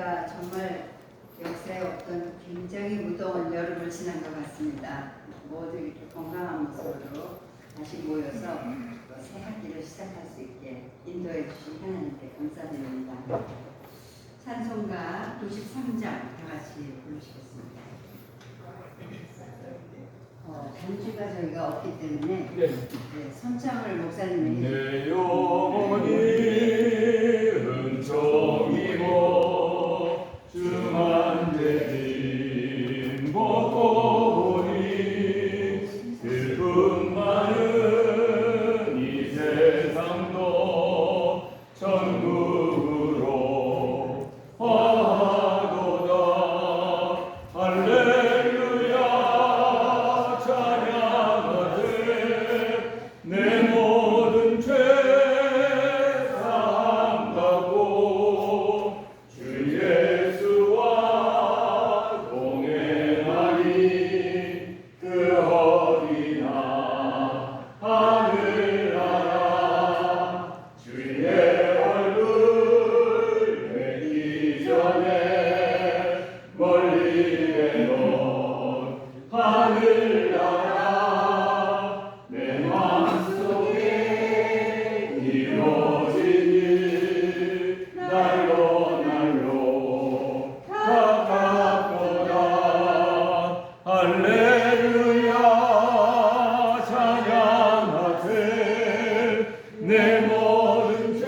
저희가 정말 역사에 없던 굉장히 무더운 여름을 지난 것 같습니다. 모두 이렇게 건강한 모습으로 다시 모여서 새 학기를 시작할 수 있게 인도해 주신 하나님께 감사드립니다. 찬송가 93장 다 같이 부르시겠습니다. 단주가 저희가 없기 때문에 선창을 목사님이 내 영혼이 은총이고 주만 대신 먹고 보니 슬픔 많은 이 세상도 천국으로 화하도다. 할렐루야 찬양하세. 내 모든 죄 사함받고 주 예수와 동행하리. 그 어디나 하늘나라 주의 얼굴 뵙기 전에 멀리 뵈던 하늘나라 내 마음속에 이루어진 일 날로 날로 가깝도다. 할렐루야 찬양하세. 내 모든 죄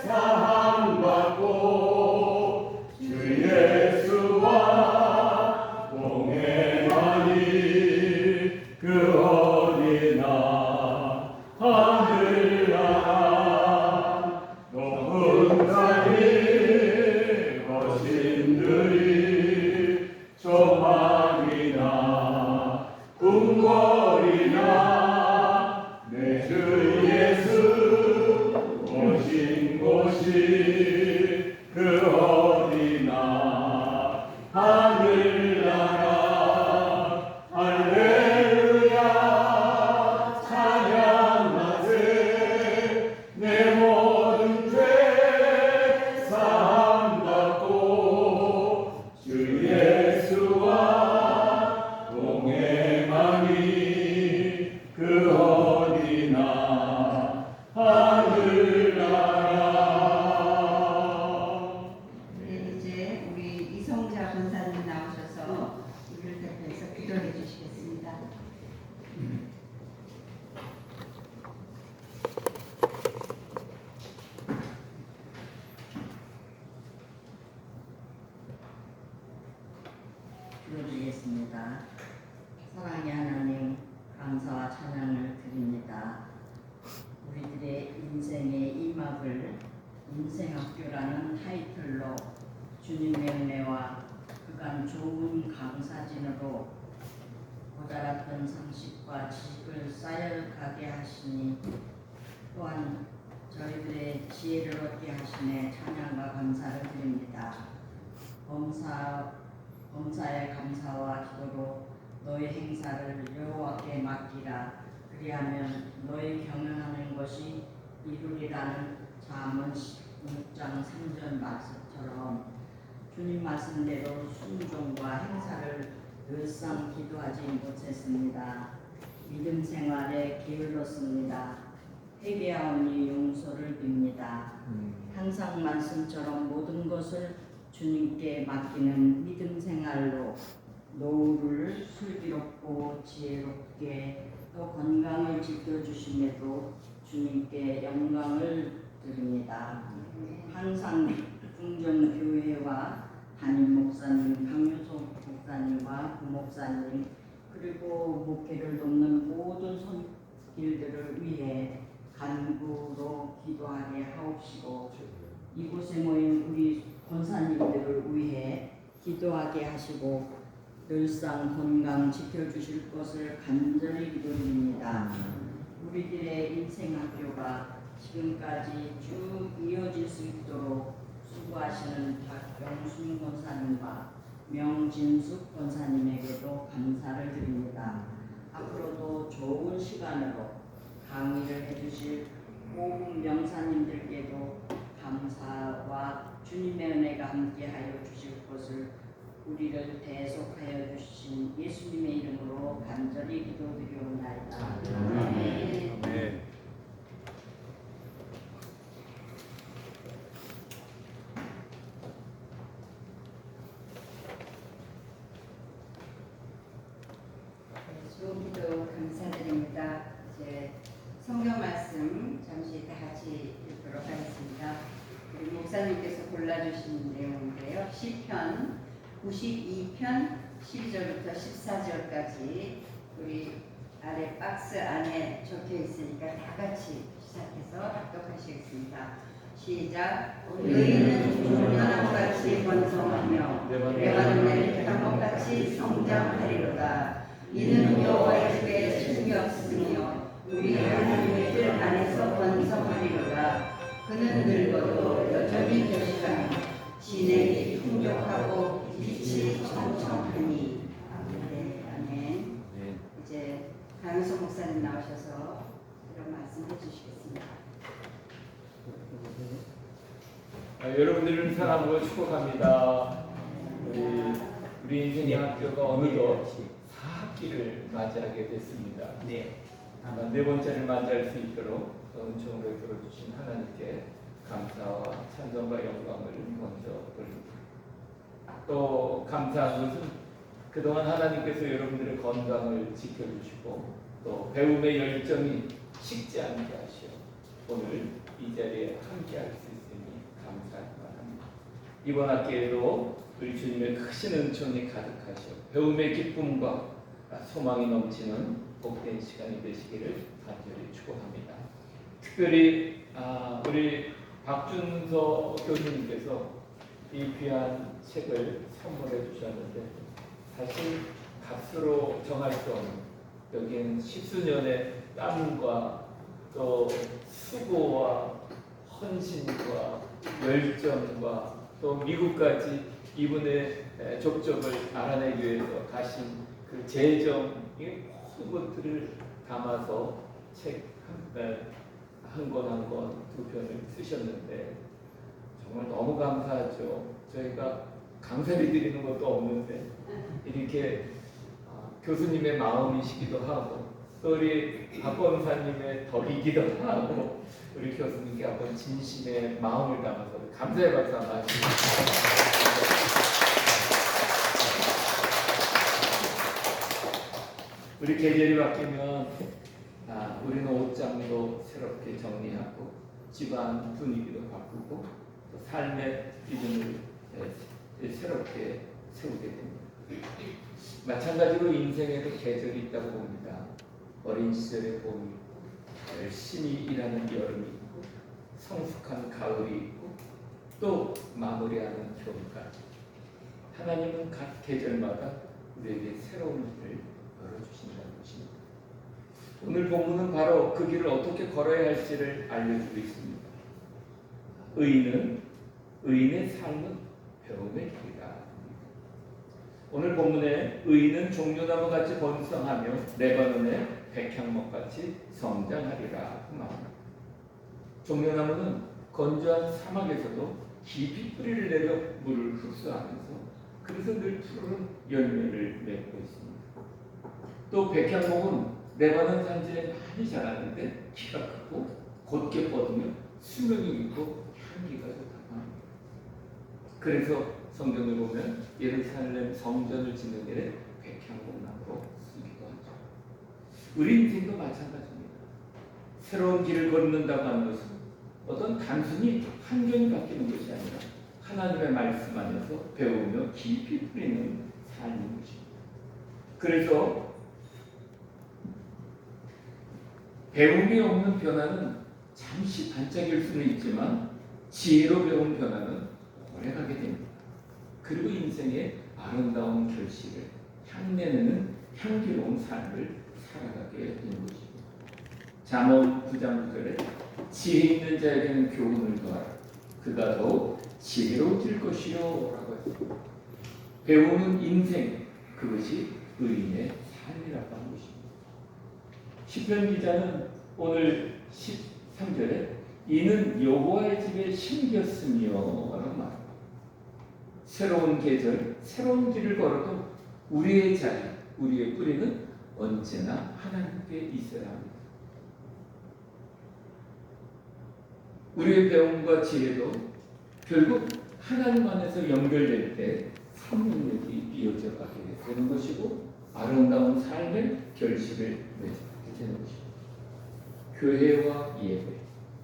사함받고 주 예수와 동행하니 그 어디나 하늘나라 높은 산이 거신들이 조망이나 궁궐이나 내 주 예수 오신 곳이 그 어디나 하늘나라. 할렐루야 찬양하세. 내 모든 죄 사함받고 주 예수와 동행하니 그 어디나 하늘나라. 네, 이제 우리 이성자 권사님 나오셔서 우리를 대표해서 기도해 주시겠습니다. 기도드리겠습니다. 사랑의 하나님, 감사와 찬양을 드립니다. 우리들의 인생의 이막을 인생학교라는 타이틀로 주님의 은혜와 그간 좋은 강사진으로 고달았던 상식과 지식을 쌓여가게 하시니 또한 저희들의 지혜를 얻게 하시네 찬양과 감사를 드립니다. 범사의 감사와 기도로 너의 행사를 여호와께 맡기라. 그리하면 너의 경영하는 것이 이루리라는 잠언 6장 3절 말씀처럼 주님 말씀대로 순종과 행사를 늘상 기도하지 못했습니다. 믿음 생활에 게을렀습니다. 회개하오니 용서를 빕니다. 항상 말씀처럼 모든 것을 주님께 맡기는 믿음 생활로 노후를 슬기롭고 지혜롭게 또 건강을 지켜주심에도 주님께 영광을 드립니다. 항상 궁정교회와 담임 목사님, 강유석 목사님과 부목사님 그리고 목회를 돕는 모든 손길들을 위해 간구로 기도하게 하옵시고 이곳에 모인 우리 권사님들을 위해 기도하게 하시고 늘상 건강 지켜주실 것을 간절히 기도드립니다. 우리들의 인생학교가 지금까지 쭉 이어질 수 있도록 수고하시는 박영순 권사님과 명진숙 권사님에게도 감사를 드립니다. 앞으로도 좋은 시간으로 강의를 해주실 호국 명사님들께도 감사와 주님의 은혜가 함께하여 주실 것을 우리를 대속하여 주신 예수님의 이름으로 간절히 기도드리옵나이다. 아멘. 아멘. 좋은 기도 감사드립니다. 이제 성경 말씀 잠시 다 같이 읽도록 하겠습니다. 우리 목사님께서 골라주신 내용인데요. 시편 92편 12절부터 14절까지 우리 아래 박스 안에 적혀 있으니까 다 같이 시작해서 합독하시겠습니다. 시작. 의인은 종려나무같이 번성하며 레바논의 백향목같이 성장하리로다. 이는 여호와의 집에 숨이 없으며 우리 하나님의 뜰 안에서 번성하리로다. 그는 늙어도 여전히 결실하며 진액이 풍족하고 빛이 청청하니. 아멘. 이제 강효석 목사님 나오셔서 이런 말씀 해주시겠습니다. 여러분들을 사랑으로 축복합니다. 우리 인생의 학교가 어느덧 4학기를 맞이하게 됐습니다. 네 번째를 맞이할 수 있도록 은총으로 들어주신 하나님께 감사와 찬송과 영광을 먼저 돌립니다. 또 감사한 것은 그동안 하나님께서 여러분들의 건강을 지켜주시고 또 배움의 열정이 식지 않게 하시어 오늘 이 자리에 함께할 수 있으니 감사합니다. 이번 학기에도 우리 주님의 크신 은총이 가득하시어 배움의 기쁨과 소망이 넘치는 복된 시간이 되시기를 간절히 축복합니다. 특별히 우리 박준서 교수님께서 이 귀한 책을 선물해 주셨는데 사실 값으로 정할 수 없는 여기에는 십수년의 땀과 또 수고와 헌신과 열정과 또 미국까지 이분의 족적을 알아내기 위해서 가신 그 재정 이 모든 것들을 담아서 책 한 권 한 권 두 편을 쓰셨는데 정말 너무 감사하죠. 저희가 강사를 드리는 것도 없는데 이렇게 교수님의 마음이시기도 하고 또 우리 박 권사님의 덕이기도 하고 우리 교수님께 한번 진심의 마음을 담아서 감사의 박수 한번 하십니다. 우리 계절이 바뀌면 우리는 옷장도 새롭게 정리하고 집안 분위기도 바꾸고 또 삶의 리듬을 새롭게 세우게 됩니다. 마찬가지로 인생에도 계절이 있다고 봅니다. 어린 시절의 봄이 있고 열심히 일하는 여름이 있고 성숙한 가을이 있고 또 마무리하는 겨울까지 하나님은 각 계절마다 우리에게 새로운 길을 열어주신다는 것입니다. 오늘 본문은 바로 그 길을 어떻게 걸어야 할지를 알려주고 있습니다. 의인의 삶은 배움의 길이다. 오늘 본문에 의인은 종려나무 같이 번성하며 레바논의 백향목같이 성장하리라 그 말입니다. 종려나무는 건조한 사막에서도 깊이 뿌리를 내려 물을 흡수하면서 그래서 늘 푸른 열매를 맺고 있습니다. 또 백향목은 레바논 산지에 많이 자라는데 키가 크고 곧게 뻗으며 수명이 있고 향기가 좋다고 합니다. 그래서 성경을 보면 예루살렘 성전을 짓는 일에 백향목 나무로 쓰기도 하죠. 우리 인생도 마찬가지입니다. 새로운 길을 걷는다고 하는 것은 어떤 단순히 환경이 바뀌는 것이 아니라 하나님의 말씀 안에서 배우며 깊이 뿌리는 삶인 것입니다. 그래서 배움이 없는 변화는 잠시 반짝일 수는 있지만 지혜로 배운 변화는 오래가게 됩니다. 그리고 인생의 아름다운 결실을 향내내는 향기로운 삶을 살아가게 되는 것입니다. 잠언 9장 9절에 지혜 있는 자에게는 교훈을 더하라. 그가 더욱 지혜로워질 것이요 라고 했습니다. 배우는 인생, 그것이 의인의 삶이라고 하는 것입니다. 시편 기자는 오늘 13절에 이는 여호와의 집에 심겼으며 라고 말합니다. 새로운 계절, 새로운 길을 걸어도 우리의 자리, 우리의 뿌리는 언제나 하나님께 있어야 합니다. 우리의 배움과 지혜도 결국 하나님 안에서 연결될 때 생명력이 이어져 가게 되는 것이고 아름다운 삶의 결실을 맺게 되는 것입니다. 교회와 예배,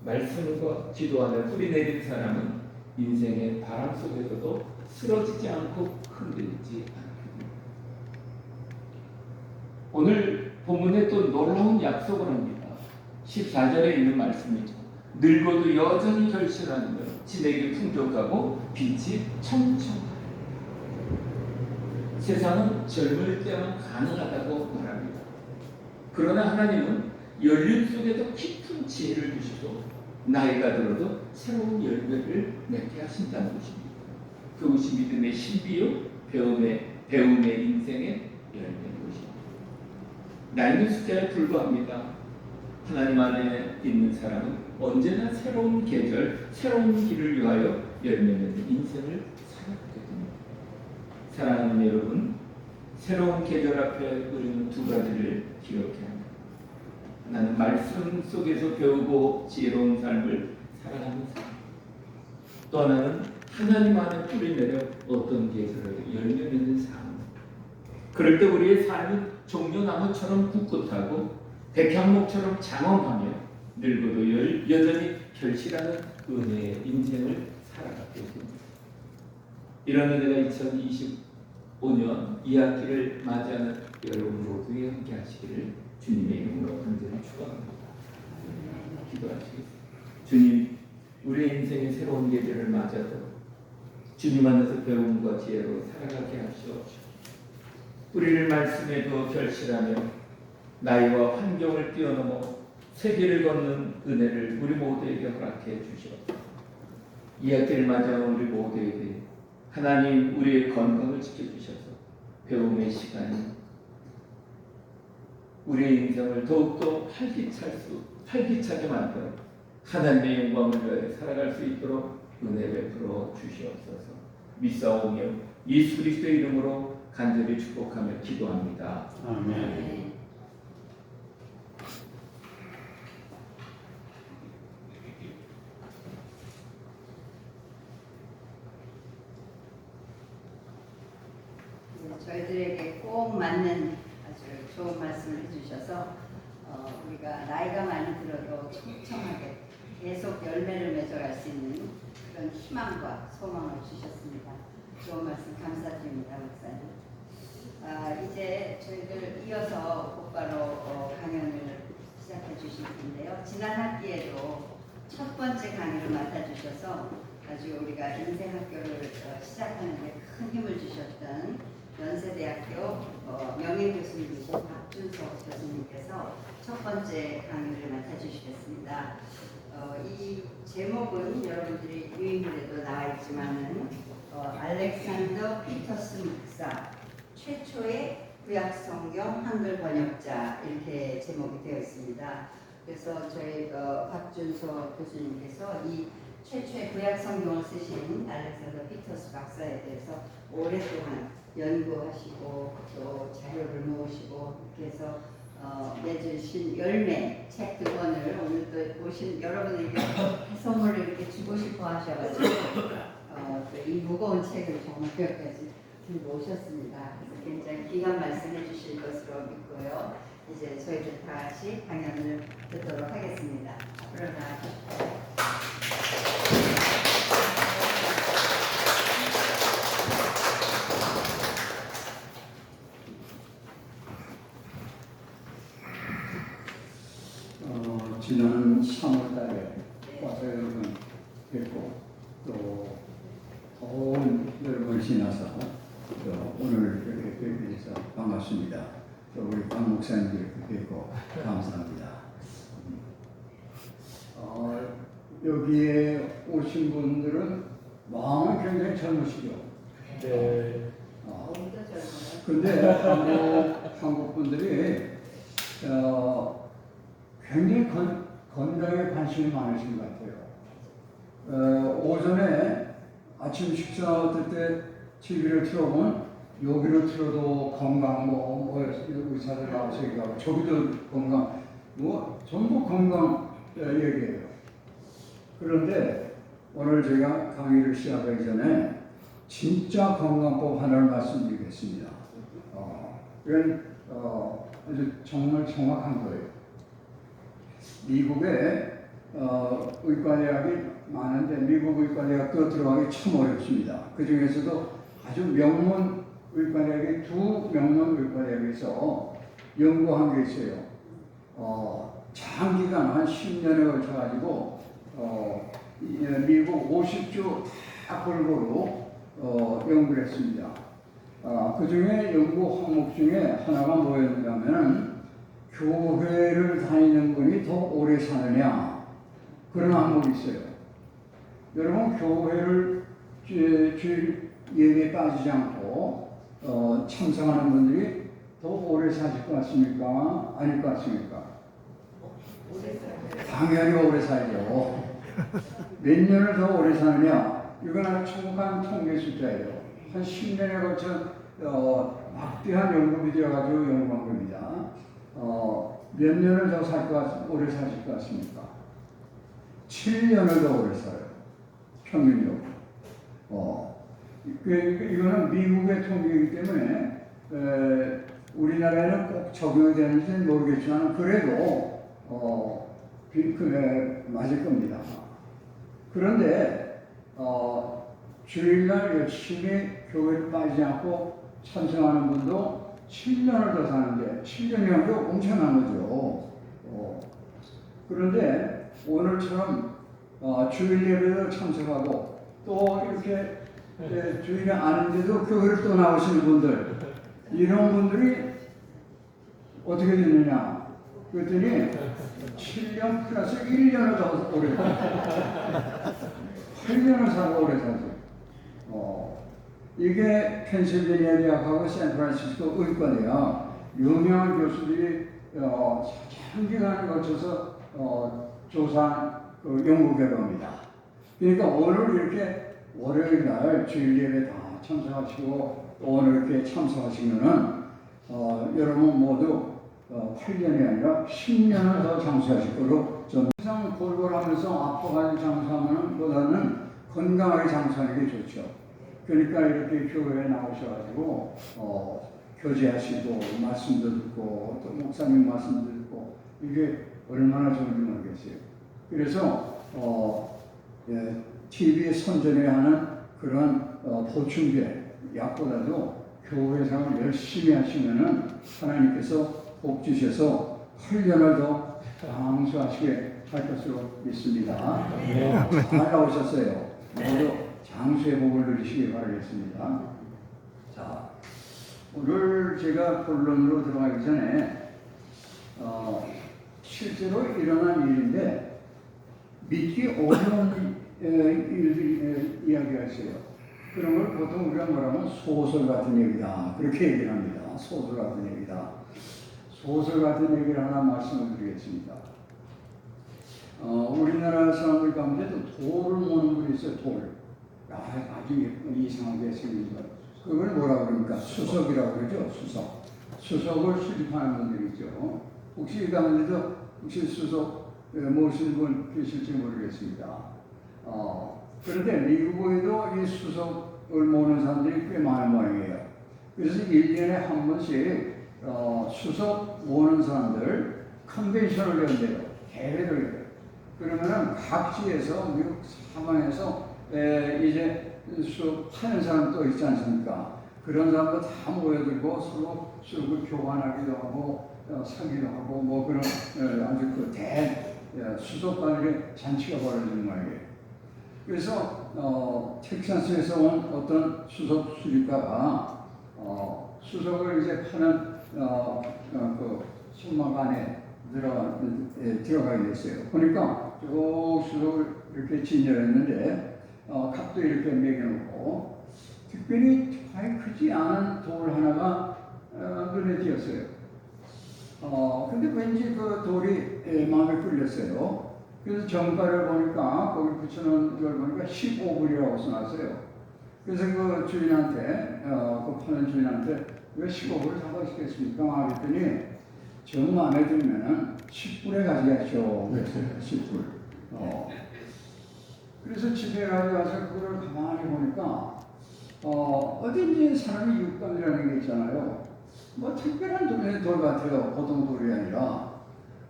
말씀과 기도 안에 뿌리 내린 사람은 인생의 바람 속에서도 쓰러지지 않고 흔들리지 않게 됩니다. 오늘 본문에 또 놀라운 약속을 합니다. 14절에 있는 말씀이죠. 늙어도 여전히 결실하는 것, 진액이 풍족하고 빛이 청청하다. 세상은 젊을 때만 가능하다고 말합니다. 그러나 하나님은 연륜 속에도 깊은 지혜를 주시고 나이가 들어도 새로운 열매를 맺게 하신다는 것입니다. 그것이 믿음의 신비요 배움의 인생의 열매인 것입니다. 나이는 숫자에 불과합니다. 하나님 안에 있는 사람은 언제나 새로운 계절, 새로운 길을 위하여 열매 맺는 인생을 살아가게 됩니다. 사랑하는 여러분, 새로운 계절 앞에 우리는 두 가지를 기억해야 합니다. 하나는 말씀 속에서 배우고 지혜로운 삶을 살아가는 삶. 또 하나는 하나님 안에 뿌리 내려 어떤 계절을 열매 맺는 삶. 그럴 때 우리의 삶은 종려나무처럼 꿋꿋하고 백향목처럼 장엄하며 늙어도 여전히 결실하는 은혜의 인생을 살아가게 됩니다. 이런 은혜가 2025년 2학기를 맞이하는 여러분 모두에 함께 하시기를 주님의 이름으로 간절히 축원합니다. 기도하시겠습니다. 주님, 우리의 인생의 새로운 계절을 맞아도 주님 안에서 배움과 지혜로 살아가게 하시옵소서. 우리를 말씀에도 결실하며 나이와 환경을 뛰어넘어 세계를 걷는 은혜를 우리 모두에게 허락해 주시옵소서. 이 학기를 맞이하는 우리 모두에게 하나님 우리의 건강을 지켜주셔서 배움의 시간이 우리의 인생을 더욱더 활기차게 만들어 하나님의 영광을 위하여 살아갈 수 있도록 은혜 베풀어 주시옵소서. 믿사오며 예수 그리스도의 이름으로 간절히 축복하며 기도합니다. 아멘. 저희들에게 꼭 맞는 아주 좋은 말씀을 해주셔서 우리가 나이가 많이 들어도 청청하게 계속 열매를 맺어갈 수 있는 그런 희망과 소망을 주셨습니다. 좋은 말씀 감사드립니다, 목사님. 이제 저희들 이어서 곧바로 강연을 시작해 주실 텐데요. 지난 학기에도 첫 번째 강의를 맡아주셔서 아주 우리가 인생학교를 시작하는 데 큰 힘을 주셨던 연세대학교 명예교수님이신 박준석 교수님께서 첫 번째 강의를 맡아주시겠습니다. 이 제목은 여러분들이 유인물에도 나와 있지만은 알렉산더 피터스 목사 최초의 구약성경 한글 번역자 이렇게 제목이 되어 있습니다. 그래서 저희 박준석 교수님께서 이 최초의 구약성경을 쓰신 알렉산더 피터스 박사에 대해서 오랫동안 연구하시고 또 자료를 모으시고 이렇게 해서 내주신 열매 책 두 권을 오늘 또 오신 여러분에게 선물을 이렇게 주고 싶어 하셔가지고 이 무거운 책을 정말 여기까지 들고 오셨습니다. 그래서 굉장히 귀한 말씀해 주실 것으로 믿고요. 이제 저희들 다 같이 강연을 듣도록 하겠습니다. 앞으로 나와주십시오. 지난 3월달에 와서 여러분 뵙고 또 더운 여러분을 지나서 오늘 이렇게 뵙게 돼서 반갑습니다. 또 우리 박 목사님들 뵙고 감사합니다. 여기에 오신 분들은 마음은 굉장히 젊으시죠? 네. 근데 한국 분들이 굉장히 건강에 관심이 많으신 것 같아요. 오전에 아침 식사 때 TV를 틀어보면 여기로 틀어도 건강 뭐 의사들 나와서 얘기하고 저기도 건강 뭐 전부 건강 얘기해요. 그런데 오늘 제가 강의를 시작하기 전에 진짜 건강법 하나를 말씀드리겠습니다. 이건 아주 정말 정확한 거예요. 미국에 의과대학이 많은데 미국 의과대학도 들어가기 참 어렵습니다. 그 중에서도 아주 명문 의과대학이 두 명문 의과대학에서 연구한 게 있어요. 장기간 한 10년에 걸쳐가지고 미국 50주 다 골고루 연구를 했습니다. 그 중에 연구 항목 중에 하나가 뭐였냐면 교회를 다니는 분이 더 오래 사느냐 그런 항목이 있어요. 여러분 교회를 주일 예배에 빠지지 않고 참석하는 분들이 더 오래 사실 것 같습니까? 아닐 것 같습니까? 당연히 오래 살죠. 몇 년을 더 오래 사느냐? 이건 아주 정확한 통계 숫자예요. 한 10년에 걸쳐 막대한 연구비 들어가지고 연구한 겁니다. 몇 년을 더 오래 사실 것 같습니까? 7년을 더 오래 살아요. 평균적으로. 이거는 미국의 통계이기 때문에 우리나라에는 꼭 적용이 되는지는 모르겠지만 그래도 맞을 겁니다. 그런데 주일날 열심히 교회를 빠지지 않고 찬송하는 분도 7년을 더 사는데 7년이면 엄청난 거죠. 그런데 오늘처럼 주일 예배도 참석하고 또 이렇게 주일이 아닌데도 교회를 또 나오시는 분들 이런 분들이 어떻게 되느냐 그랬더니 7년 플러스 1년을 더 오래 살아요. 8년을 살고 오래 살죠. 이게 펜실베니아 대학하고 샌프란시스코 의과대학 유명한 교수들이 장기간에 걸쳐서 조사한 연구 결과입니다. 그러니까 오늘 이렇게 월요일 날 주일 예배 다 참석하시고 또 오늘 이렇게 참석하시면은 여러분 모두 8년이 아니라 10년을 더 장수하실 거로 저는 항상 골골하면서 아파가지고 장수하는 보다는 건강하게 장수하는 게 좋죠. 그러니까 이렇게 교회에 나오셔가지고 교제하시고 말씀도 듣고 또 목사님 말씀도 듣고 이게 얼마나 좋은지 모르겠어요. 그래서 TV에 선전해야 하는 그런 보충제 약보다도 교회 생활 열심히 하시면은 하나님께서 복 주셔서 8년을 더 장수하시게 할 것으로 믿습니다. 잘 나오셨어요. 모두 장수의 복을 누리시기 바라겠습니다. 자, 오늘 제가 본론으로 들어가기 전에 실제로 일어난 일인데 믿기 어려운 일들이 이야기가 있어요. 그런 걸 보통 우리가 뭐라면 소설 같은 얘기다 그렇게 얘기를 합니다. 소설 같은 얘기다. 소설 같은 얘기를 하나 말씀을 드리겠습니다. 우리나라 사람들 가운데도 돌을 모는 분이 있어요. 돌. 아주 예쁜 이상하게 생긴 것. 그걸 뭐라고 그럽니까? 수석이라고 그러죠. 수석. 수석을 수집하는 분들이 있죠. 혹시 이 가운데도 혹시 수석 모시는 분 계실지 모르겠습니다. 그런데 미국에도 이 수석을 모는 사람들이 꽤 많은 모양이에요. 그래서 1년에 한 번씩 수석 모는 사람들 컨벤션을 연대요. 대회를 해요. 그러면은 각지에서 미국 사방에서 이제 수업 하는 사람도 있지 않습니까? 그런 사람도 다 모여들고 서로 수업을 교환하기도 하고 사기도 하고 뭐 그런 아주 그 수석간의 잔치가 벌어지는 거예요. 그래서 텍사스에서 온 어떤 수석 수집가가 수석을 이제 파는 그 천막 안에 들어가게 됐어요. 보니까 쭉 수석을 이렇게 진열했는데 값도 이렇게 매겨놓고 특별히 아예 크지 않은 돌 하나가 눈에 띄었어요. 근데 왠지 그 돌이 마음에 끌렸어요. 그래서 정가를 보니까 거기 붙여놓은 걸 보니까 15불이라고 써놨어요. 그래서 그 주인한테, 그 파는 주인한테 왜 15불을 사가시겠습니까? 그랬더니 정 마음에 들면은 10불에 가져가시오. 그랬어요. 10불. 그래서 집에 가져가서 그걸 가만히 보니까 어딘지 사람이 육감이라는 게 있잖아요. 뭐 특별한 돌 같아요. 보통 돌이 아니라.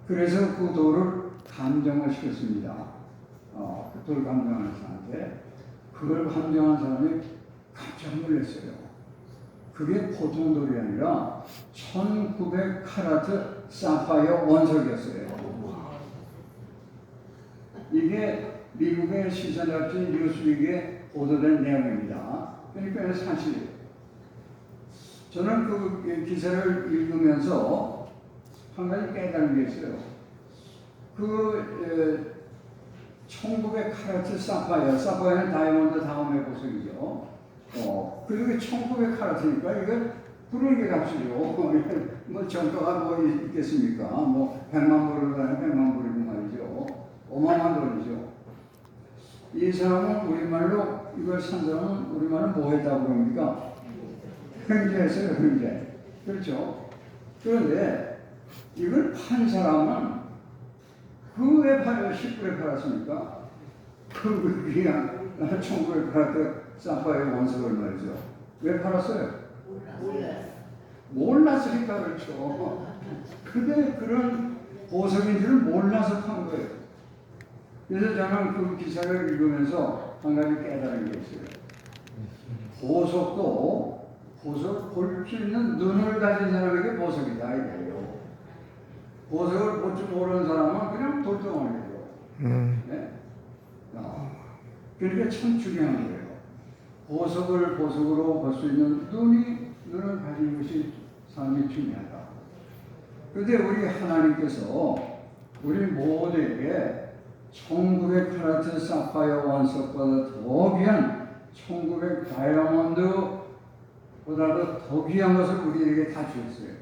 그래서 그 돌을 감정을 시켰습니다. 그 돌 감정하는 사람한테. 그걸 감정한 사람이 깜짝 놀랐어요. 그게 보통 돌이 아니라 1900카라트 사파이어 원석이었어요. 이게 미국의 시선 잡지 뉴스윅에 보도된 내용입니다. 그러니까 사실이에요. 저는 그 기사를 읽으면서 한 가지 깨달은 게 있어요. 1900카라트 사파이어는 다이아몬드 다음의 보석이죠. 그리고 1900카라트니까 이거 불을게 값이죠. 뭐 정가가 뭐 있겠습니까? 뭐 100만 불을 가는 100만 불이고 말이죠. 어마어마한 돈이죠. 이 사람은 우리말로 이걸 산 사람은 우리말로 뭐 했다고 그럽니까? 횡재했어요, 횡재. 그렇죠. 그런데 이걸 판 사람은 그 왜 10불에 팔았습니까? 그 그냥 1900카라트 사파이어 원석을 말이죠. 왜 팔았어요? 몰랐으니까 그렇죠. 근데 그런 보석인 줄을 몰라서 판 거예요. 그래서 저는 그 기사를 읽으면서 한 가지 깨달은 게 있어요. 보석을 볼 수 있는 눈을 가진 사람에게 보석이다 이거예요. 보석을 볼 줄 모르는 사람은 그냥 돌덩어리예요. 네? 그러니까 참 중요한 거예요. 보석을 보석으로 볼 수 있는 눈을 가진 것이 삶이 중요하다. 그런데 우리 하나님께서 우리 모두에게 1900카라트 사파이어 원석보다 더 귀한 1900 다이아몬드보다도 더 귀한 것을 우리에게 다 주었어요.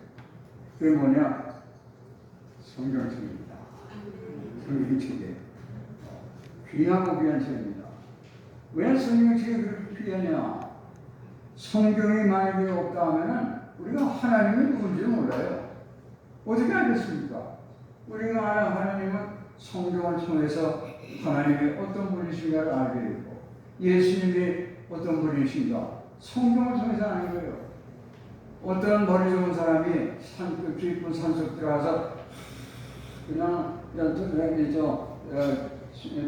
그게 뭐냐? 성경책입니다. 성경책이에요. 귀하고 귀한 책입니다. 왜 성경책이 그렇게 귀하냐? 성경이 만약에 없다 하면은 우리가 하나님이 누군지 몰라요. 어떻게 알겠습니까? 우리가 아는 하나님은 성경을 통해서 하나님이 어떤 분이신가를 알게 되고 예수님이 어떤 분이신가 성경을 통해서 아는 거예요. 어떤 머리 좋은 사람이 깊은 산속 들어가서 그냥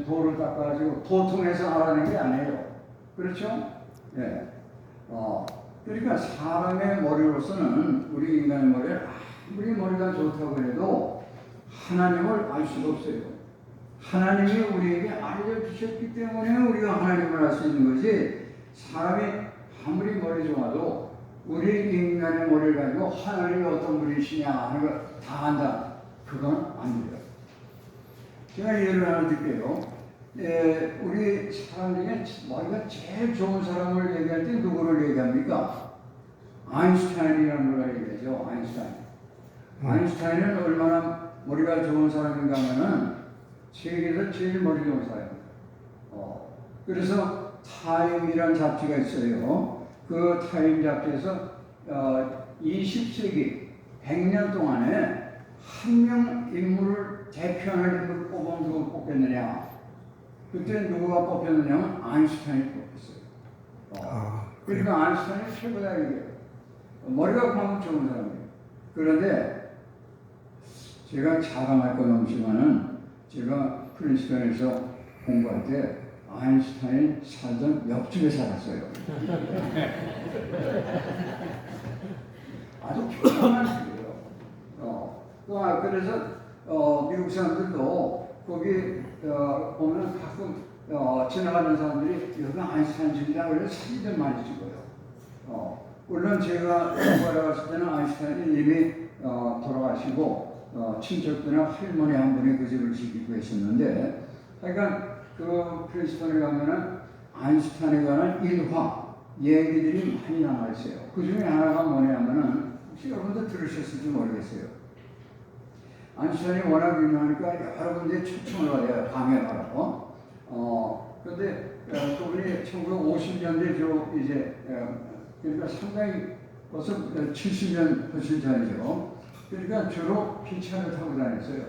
돌을 닦아가지고 도통해서 알아낸 게 아니에요. 그렇죠? 예. 그러니까 사람의 머리로서는 우리 인간의 머리를 아무리 머리가 좋다고 해도 하나님을 알 수가 없어요. 하나님이 우리에게 알려주셨기 때문에 우리가 하나님을 알 수 있는 거지 사람이 아무리 머리 좋아도 우리 인간의 머리를 가지고 하나님이 어떤 분이시냐 하는 걸 다 안다. 그건 아닙니다. 제가 예를 하나 드릴게요. 우리 사람 중에 머리가 제일 좋은 사람을 얘기할 때 누구를 얘기합니까? 아인슈타인이라는 걸 얘기하죠. 아인슈타인은 얼마나 머리가 좋은 사람인가 하면은 세계에서 제일 머리 좋은 사람입니다. 그래서 타임이라는 잡지가 있어요. 그 타임 잡지에서 20세기 100년 동안에 한 명 인물을 대표하는 인물을 뽑으면 누굴 뽑겠느냐. 그때 누구가 뽑혔느냐면 아인슈타인이 뽑혔어요. 그러니까 아인슈타인이 최고다 이게. 머리가 그만큼 좋은 사람이에요. 그런데 제가 자랑할 건 없지만은 제가 프린스턴에서 공부할 때 아인슈타인 살던 옆집에 살았어요. 아주 평범한 집이에요. 그래서 미국 사람들도 거기 보면 가끔 지나가는 사람들이 여기 아인슈타인 집이다 그래서 사진들 많이 찍어요. 물론 제가 공부하러 갔을 때는 아인슈타인이 이미 돌아가시고 친척들이나 할머니 한 분이 그 집을 지키고 계셨는데 하여간 그 프린스턴에 가면은 아인슈타인에 관한 일화 얘기들이 많이 남아 있어요. 그 중에 하나가 뭐냐면은 혹시 여러분들 들으셨을지 모르겠어요. 아인슈타인이 워낙 유명하니까 여러 군데 초청을 받아요. 강연하라고. 그런데 그분이 1950년대 이제 그러니까 상당히 벌써 70년 훨씬 전이죠. 그러니까 주로 기차를 타고 다녔어요.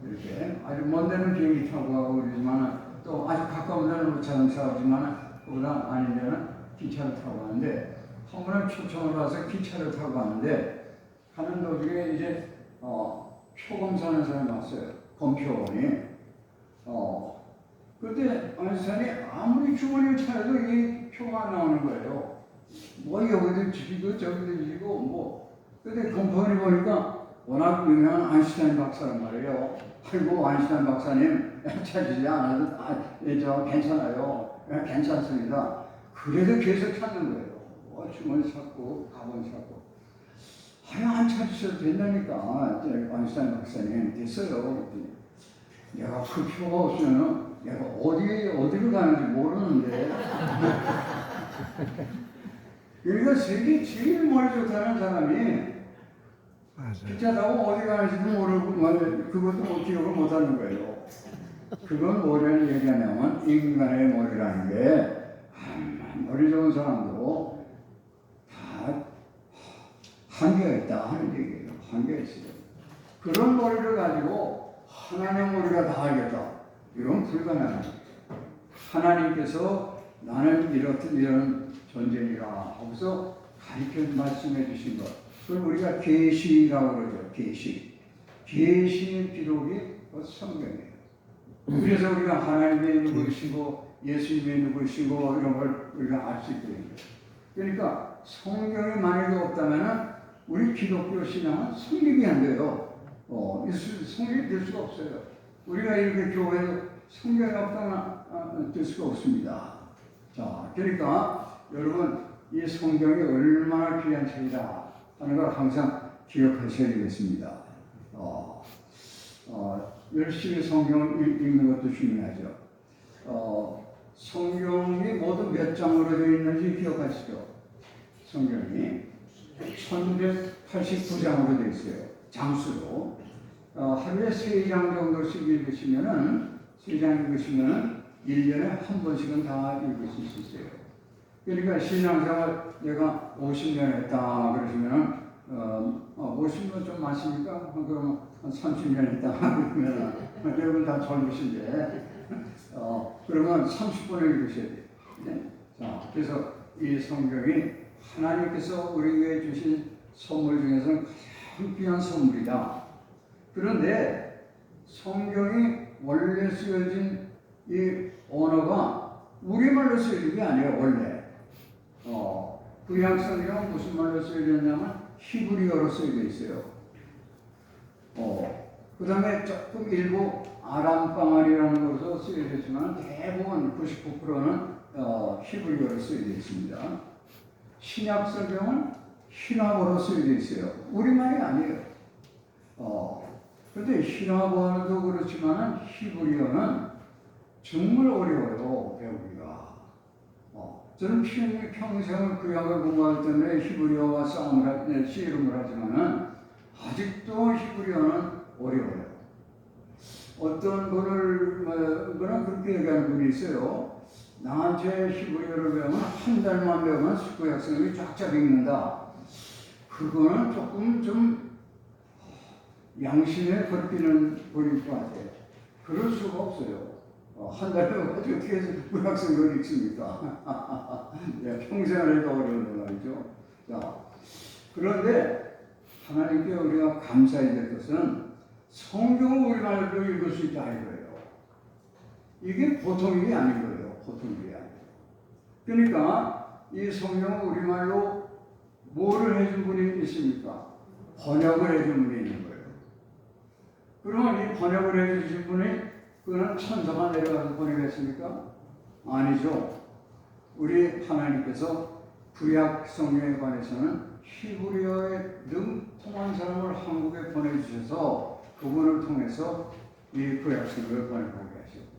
이렇게 아주 먼 데는 비행기 타고 가고 그러지만 또 아주 가까운 데는 뭐 자동차 오지만 그보다 아닌 데는 기차를 타고 가는데 한 번은 초청을 와서 기차를 타고 가는데 가는 도중에 이제 표검사하는 사람이 왔어요. 검표원이. 그때 아인슈타인이 아무리 주머니를 차려도 이게 표가 안 나오는 거예요. 뭐 여기도 지기고 저기도 지기고 뭐. 근데 검표원이 보니까 워낙 유명한 아인슈타인 박사란 말이에요. 아이고 아인슈타인 박사님 찾으지 않아도 저 괜찮아요. 괜찮습니다. 그래도 계속 찾는 거예요. 주머니 찾고 가방 찾고. 안 찾으셔도 된다니까. 아인슈타인 박사님 됐어요. 그랬더니 내가 그 표가 없으면 내가 어디로 가는지 모르는데. 그러니까 세계 제일 머리 좋다는 사람이 기차 타고 어디 가는지도 모르고 그것도 기억을 못하는 거예요. 그건 뭐라는 얘기냐면 인간의 머리라는 게 머리 좋은 사람도 다 한계가 있다 하는 얘기예요. 한계가 있어요. 그런 머리를 가지고 하나님의 머리가 다 알겠다. 이건 불가능해요. 하나님께서 나는 이런 존재이라 하고서 가르쳐 말씀해 주신 것. 그걸 우리가 계시라고 그러죠. 계시의 기록이 성경이에요. 그래서 우리가 하나님의 누구이시고 예수님의 누구이시고 이런 걸 우리가 알 수 있거든요. 그러니까 성경이 만약에 없다면 우리 기독교 신앙은 성립이 안 돼요. 성립이 될 수가 없어요. 우리가 이렇게 교회에 성경이 없다면 될 수가 없습니다. 자, 그러니까 여러분 이 성경이 얼마나 귀한 책이다 하는 걸 항상 기억하셔야 되겠습니다. 열심히 성경을 읽는 것도 중요하죠. 성경이 모두 몇 장으로 되어 있는지 기억하시죠? 성경이 1189장으로 되어 있어요. 장수로. 하루에 3장 정도씩 읽으시면은 1년에 한 번씩은 다 읽으실 수 있어요. 그러니까 신앙생활 내가 50년 했다 그러시면은 50년 좀 많습니까? 그러면 한 30년 했다 그러면은 여러분 다 젊으신데 그러면 30번을 읽으셔야 돼요. 네? 자, 그래서 이 성경이 하나님께서 우리에게 주신 선물 중에서는 가장 귀한 선물이다. 그런데 성경이 원래 쓰여진 이 언어가 우리말로 쓰여진 게 아니에요. 원래 구약 성경은 무슨 말로 쓰여졌냐면 히브리어로 쓰여져 있어요. 그 다음에 조금 일부 아람 방언이라는 것으로 쓰여졌지만 대부분 99%는 히브리어로 쓰여져 있습니다. 신약 성경은 히라보로 쓰여져 있어요. 우리말이 아니에요. 그런데 히라보도 그렇지만 히브리어는 정말 어려워요, 배우기가. 저는 평생을 구약을 공부할 때문에 히브리어와 씨름을 하지만은 아직도 히브리어는 어려워요. 어떤 분은 그렇게 얘기하는 분이 있어요. 나한테 히브리어를 배우면 한 달만 배우면 구약 성경이 쫙쫙 읽는다. 그거는 조금 좀 양심에 걸리는 분일 것 같아요. 그럴 수가 없어요. 한 달에 어떻게 해서 구약 성경을 읽습니까? 평생을 해도 어려운 말이죠. 자, 그런데 하나님께 우리가 감사해야 될 것은 성경을 우리말로 읽을 수 있다 이거예요. 이게 보통 일이 아닌 거예요. 보통 일이 아니에요. 그러니까 이 성경을 우리말로 뭐를 해준 분이 있습니까? 번역을 해준 분이 있는 거예요. 그러면 이 번역을 해주신 분이 그거는 천사가 내려가서 번역했습니까? 아니죠. 우리 하나님께서 구약 성경에 관해서는 히브리어에 능통한 사람을 한국에 보내주셔서 그분을 통해서 이 구약 성경을 번역하게 하셨고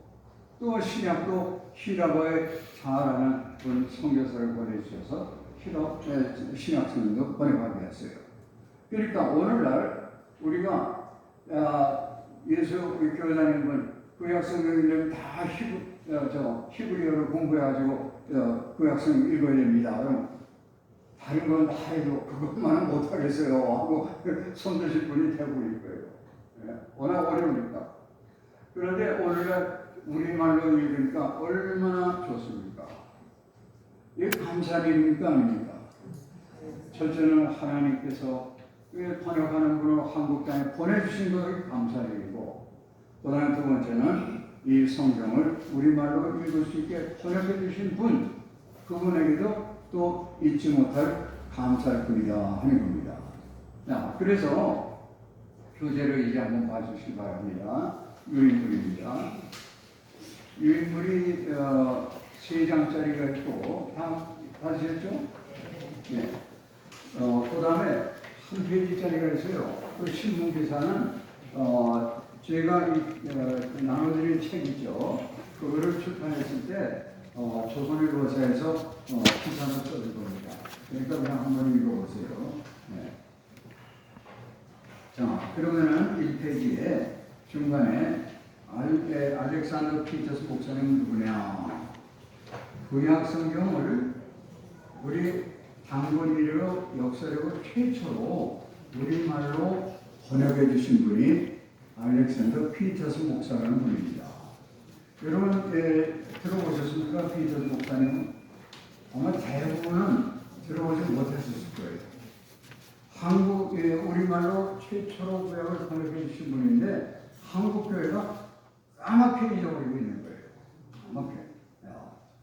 또 신약도 히라보에 잘하는 분 선교사를 보내주셔서 신약 성경도 번역하게 했어요. 그러니까 오늘날 우리가 우리 교회 다니는 분 구약 성경을 다 저 히브리어를 공부해가지고 구약성 읽어야 됩니다. 그럼 다른 건 다 해도 그것만은 못하겠어요 하고 손 드실 분이 대부분일 거예요. 예, 워낙 어려우니까. 그런데 오늘날 우리말로 읽으니까 얼마나 좋습니까? 이게 감사한 일입니까 아닙니까? 첫째는 하나님께서 번역하는 분을 한국 땅에 보내주신 것이 감사한 일이고, 그 다음에 두 번째는 이 성경을 우리말로 읽을 수 있게 번역해 주신 분, 그분에게도 또 잊지 못할 감사할 뿐이다 하는 겁니다. 자, 그래서 교재를 이제 한번 봐주시기 바랍니다. 유인물입니다. 유인물이 3장짜리가 있고, 다 봐주셨죠? 네. 그 다음에 한 페이지짜리가 있어요. 그 신문 기사는 제가 나눠드린 책이죠. 그거를 출판했을 때 조선일보사에서 기사를 써줄 겁니다. 그러니까 그냥 한번 읽어보세요. 네. 자, 그러면은 1페이지에 중간에 알렉산더 피터스 목사님은 누구냐? 구약 성경을 우리 당군이로 역사적으로 최초로 우리말로 번역해 주신 분이 알렉산더 피터스 목사라는 분입니다. 여러분 들어보셨습니까? 피터스 목사님은 아마 대부분은 들어보지 못했을 거예요. 우리말로 최초로 구약을 번역해 주신 분인데 한국 교회가 까맣게 잊어버리고 있는 거예요. 까맣게.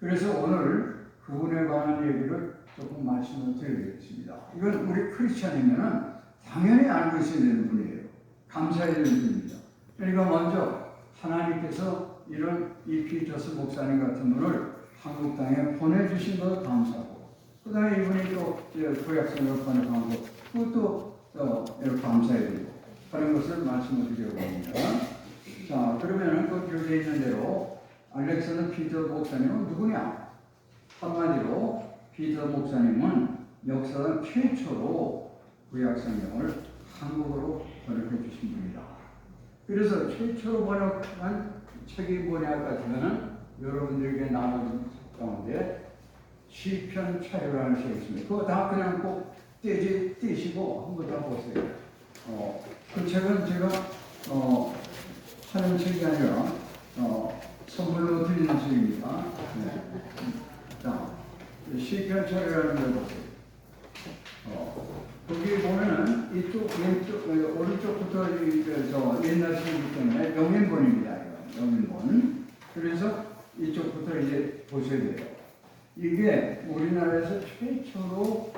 그래서 오늘 그분에 관한 얘기를 조금 말씀을 드리겠습니다. 이건 우리 크리스찬이면은 당연히 알고 있어야 되는 분이에요. 감사해야 되는 분입니다. 그러니까 먼저 하나님께서 이런 이 피터스 목사님 같은 분을 한국 땅에 보내주신 것을 감사하고, 그 다음에 이분이 또 구약성을 번역한 것, 그것도 이렇게 감사해야 되고 하는 것을 말씀을 드리려고 합니다. 자, 그러면은 그 교재에 있는 대로 알렉산더 피터 목사님은 누구냐? 한마디로 피터 목사님은 역사상 최초로 구약성경을 한국어로 번역해 주신 분이다. 그래서 최초로 번역한 책이 뭐냐 같으면은 여러분들에게 나눈 가운데 시편 차려라는 책이 있습니다. 그거 다 그냥 꼭 떼시고 한번 더 보세요. 그 책은 제가 하는 책이 아니라 선물로 드리는 책입니다. 네. 자, 시편 차려라는 걸 보세요. 거기 보면은 이쪽 왼쪽 오른쪽부터 옛날 책이기 때문에 영인본입니다. 영인본. 그래서 이쪽부터 이제 보셔야 돼요. 이게 우리나라에서 최초로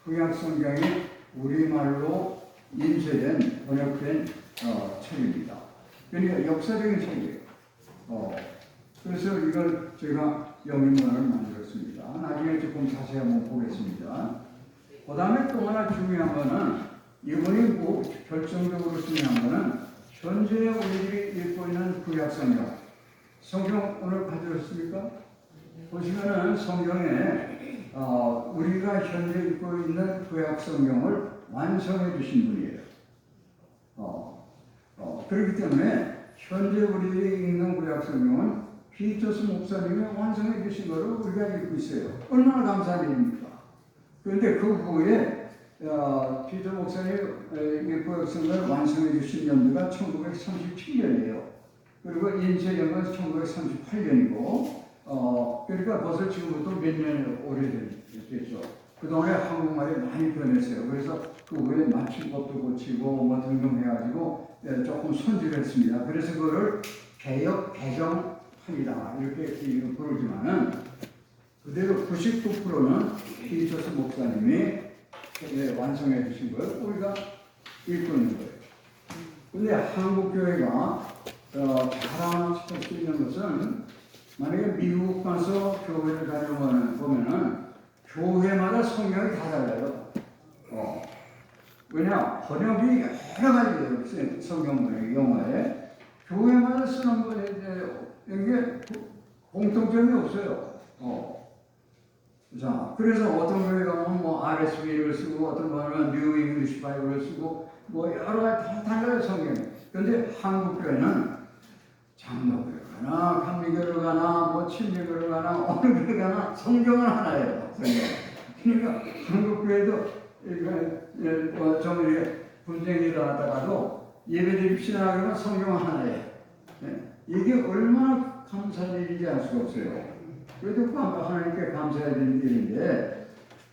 구약 성경이 우리말로 인쇄된 번역된 책입니다. 그러니까 역사적인 책이에요. 그래서 이걸 제가 영인본을 만들었습니다. 나중에 조금 자세히 한번 보겠습니다. 그 다음에 또 하나 중요한 거는, 이번에 결정적으로 중요한 거는 현재 우리들이 읽고 있는 구약 성경. 성경 오늘 가져오셨습니까? 보시면은 성경에 우리가 현재 읽고 있는 구약 성경을 완성해 주신 분이에요. 그렇기 때문에 현재 우리들이 읽는 구약 성경은 피터스 목사님이 완성해 주신 것을 우리가 읽고 있어요. 얼마나 감사한 일입니까? 그런데 그 후에 피터 목사님이 구약 성경을 완성해 주신 연도가 1937년이에요. 그리고 인쇄연은 1938년이고, 그러니까 벌써 지금부터 몇 년이 오래됐죠. 그동안에 한국말이 많이 변했어요. 그래서 그 후에 맞춤법도 고치고 뭐 등등해가지고 조금 손질했습니다. 그래서 그거를 개정합니다. 이렇게 부르지만은 그대로 99%는 피터스 목사님이 완성해 주신 걸 우리가 읽고 있는 거예요. 근데 한국 교회가 자랑할 수 있는 것은, 만약에 미국 가서 교회를 다녀보면은 교회마다 성경이 다 달라요. 왜냐? 번역이 여러 가지예요. 성경 번역이 영어에. 교회마다 쓰는 거에 이게 공통점이 없어요. 자, 그래서 어떤 교회 가면 뭐 RSV를 쓰고, 어떤 거는 뉴 잉글리시 바이블을 쓰고, 뭐 여러 가지 다 달라요, 성경이. 그런데 한국 교회는 장로교회가 가나 감리교를 가나 뭐 친미교를 가나 어느 교를 가나 성경은 하나예요. 성경. 그러니까 한국 교회도 좀 이렇게 분쟁이 일어나다가도 예배드립시다 그러면 성경은 하나예요. 이게 얼마나 감사한 일인지 알 수가 없어요. 그래도 하나님께 감사해야 되는 일인데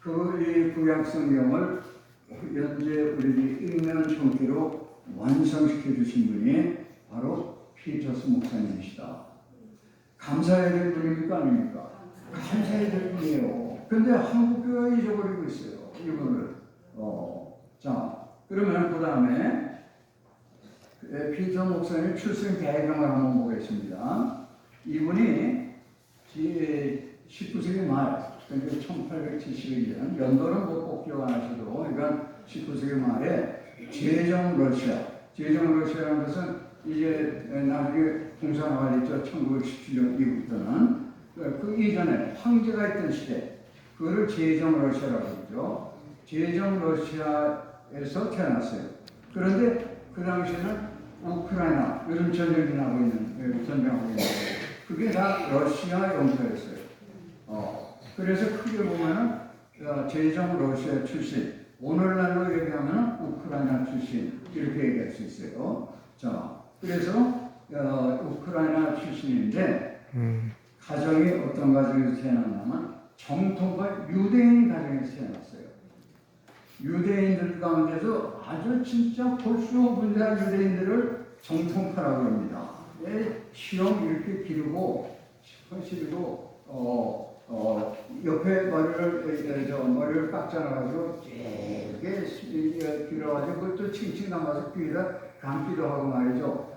이 구약 성경을 현재 우리들이 읽는 형태로 완성시켜 주신 분이 바로 피터스 목사님이시다. 감사해야 될 분입니까 아닙니까? 감사해야 될 분이에요. 근데 한국교회가 잊어버리고 있어요. 이거를. 자, 그러면 그 다음에 피터 목사님 출생 배경을 한번 보겠습니다. 이분이 19세기 말, 그러니까 1871년, 연도는 꼭 기억 안 하셔도, 그러니까 19세기 말에 제정 러시아라는 것은 이제 나중에 공산화가 됐죠. 1917년 이후부터는. 그 이전에 황제가 있던 시대, 그거를 제정 러시아라고 그러죠. 제정 러시아에서 태어났어요. 그런데 그 당시에는 우크라이나, 요즘 전쟁하고 있는 거예요. 그게 다 러시아 영토였어요. 그래서 크게 보면은 제정 러시아 출신, 오늘날로 얘기하면 우크라이나 출신 이렇게 얘기할 수 있어요. 자, 그래서 우크라이나 출신인데 가정이 어떤 가정에서 태어났냐면 정통파 유대인 가정에서 태어났어요. 유대인들 가운데서 아주 진짜 볼 수 없는 유대인들을 정통파라고 합니다. 시험 이렇게 기르고 옆에 머리를 깎아놔가지고 이렇게 길어가지고 그것도 칭칭 감아서 귀에다 감기도 하고 말이죠.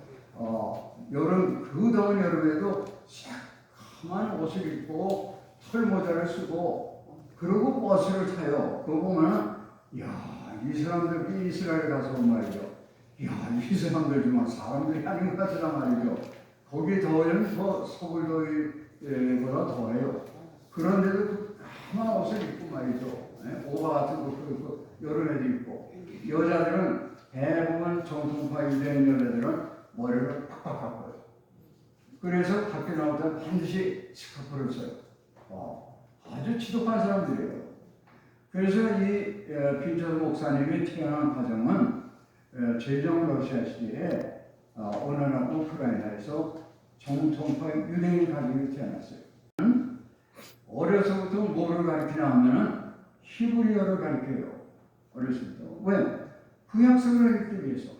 그 더운 여름에도 새까만 옷을 입고 털모자를 쓰고 그러고 버스를 타요. 그거 보면은 이 사람들 이스라엘 가서 말이죠. 이 사람들 정말 사람들이 아닌 것 같으나 말이죠. 거기 더위는 더 서울 더위보다 더해요. 그런데도 까만 옷을 입고 말이죠. 오바 같은 거 여름에도 입고. 여자들은 대부분 정통파 유대인 여자들은 머리를 팍팍 깎아요. 그래서 밖에 나올 때 반드시 스카프를 써요. 아주 지독한 사람들이에요. 그래서 이 피터 목사님이 태어난 가정은 제정 러시아 시대에 어느 날 우크라이나에서 정통파 유대인 가정이 태어났어요. 어려서부터 뭐를 가르치냐 하면은 히브리어를 가르쳐요. 어렸을 때부터. 왜? 구약성을 읽기 위해서.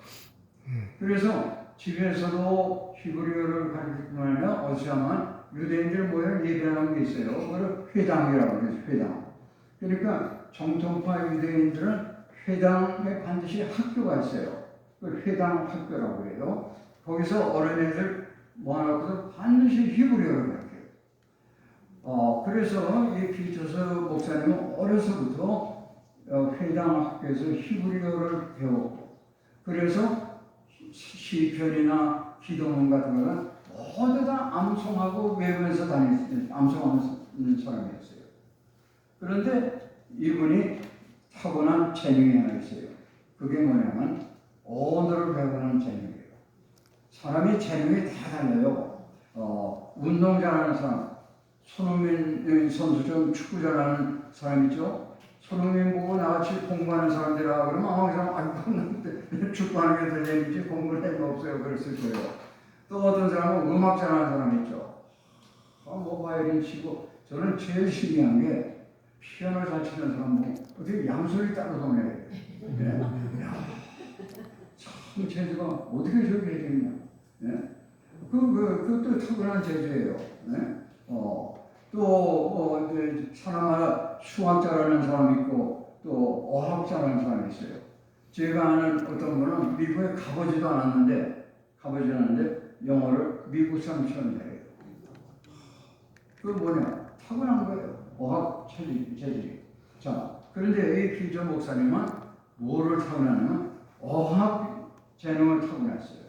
그래서 집에서도 히브리어를 가르칠 뿐 아니라 어디서 하면 유대인들 모여 예배하는 게 있어요. 그걸 회당이라고 그러죠. 회당. 그러니까 정통파 유대인들은 회당에 반드시 학교가 있어요. 그걸 회당 학교라고 해요. 거기서 어린애들 모아놓고서 반드시 히브리어를 가르쳐요. 그래서 이 피터스 목사님은 어려서부터 회당 학교에서 히브리어를 배웠고, 그래서 시편이나 기도문 같은 거는 모두 다 암송하고 외우면서 암송하는 사람이었어요. 그런데 이분이 타고난 재능이 하나 있어요. 그게 뭐냐면 언어를 배우는 재능이에요. 사람이 재능이 다 달라요. 운동 잘하는 사람, 손흥민 선수처럼 축구 잘하는 사람 있죠. 손흥민 보고 나같이 공부하는 사람들아 그러면 아마 그 사람 아이고 축구하는 게 더 재밌지 공부를 할 거 없어요. 그랬을 거예요. 또 어떤 사람은 음악 잘하는 사람 있죠. 뭐 바이올린 치고. 저는 제일 신기한 게 피아노 잘 치는 사람 보고 어떻게 양손이 따로 도네. 참 재주가 어떻게 저렇게 되겠냐. 그것도 타고난 재주예요. 또 사람마다 수학 잘하는 사람이 있고 또 어학 잘하는 사람이 있어요. 제가 아는 어떤 분은 미국에 가보지도 않았는데 영어를 미국 사람처럼 잘해요. 그건 뭐냐? 타고난 거예요. 어학 재질이. 자, 그런데 이 피터 목사님은 뭐를 타고나냐면 어학 재능을 타고났어요.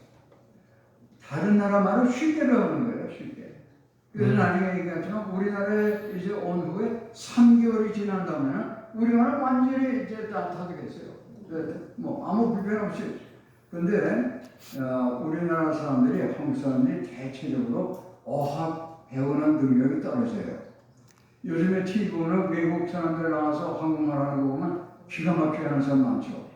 다른 나라 말을 쉽게 배우는 거예요. 쉽게. 그래서 나중에 얘기하지만 우리나라에 이제 온 후에 3개월이 지난 다음에는 우리나라 완전히 이제 다 되겠어요. 뭐 아무 불편 없이. 근데 우리나라 사람들이 한국 사람들이 대체적으로 어학 배우는 능력이 떨어져요. 요즘에 TV 보면 외국 사람들 나와서 한국말 하는 거 보면 기가 막히게 하는 사람 많죠.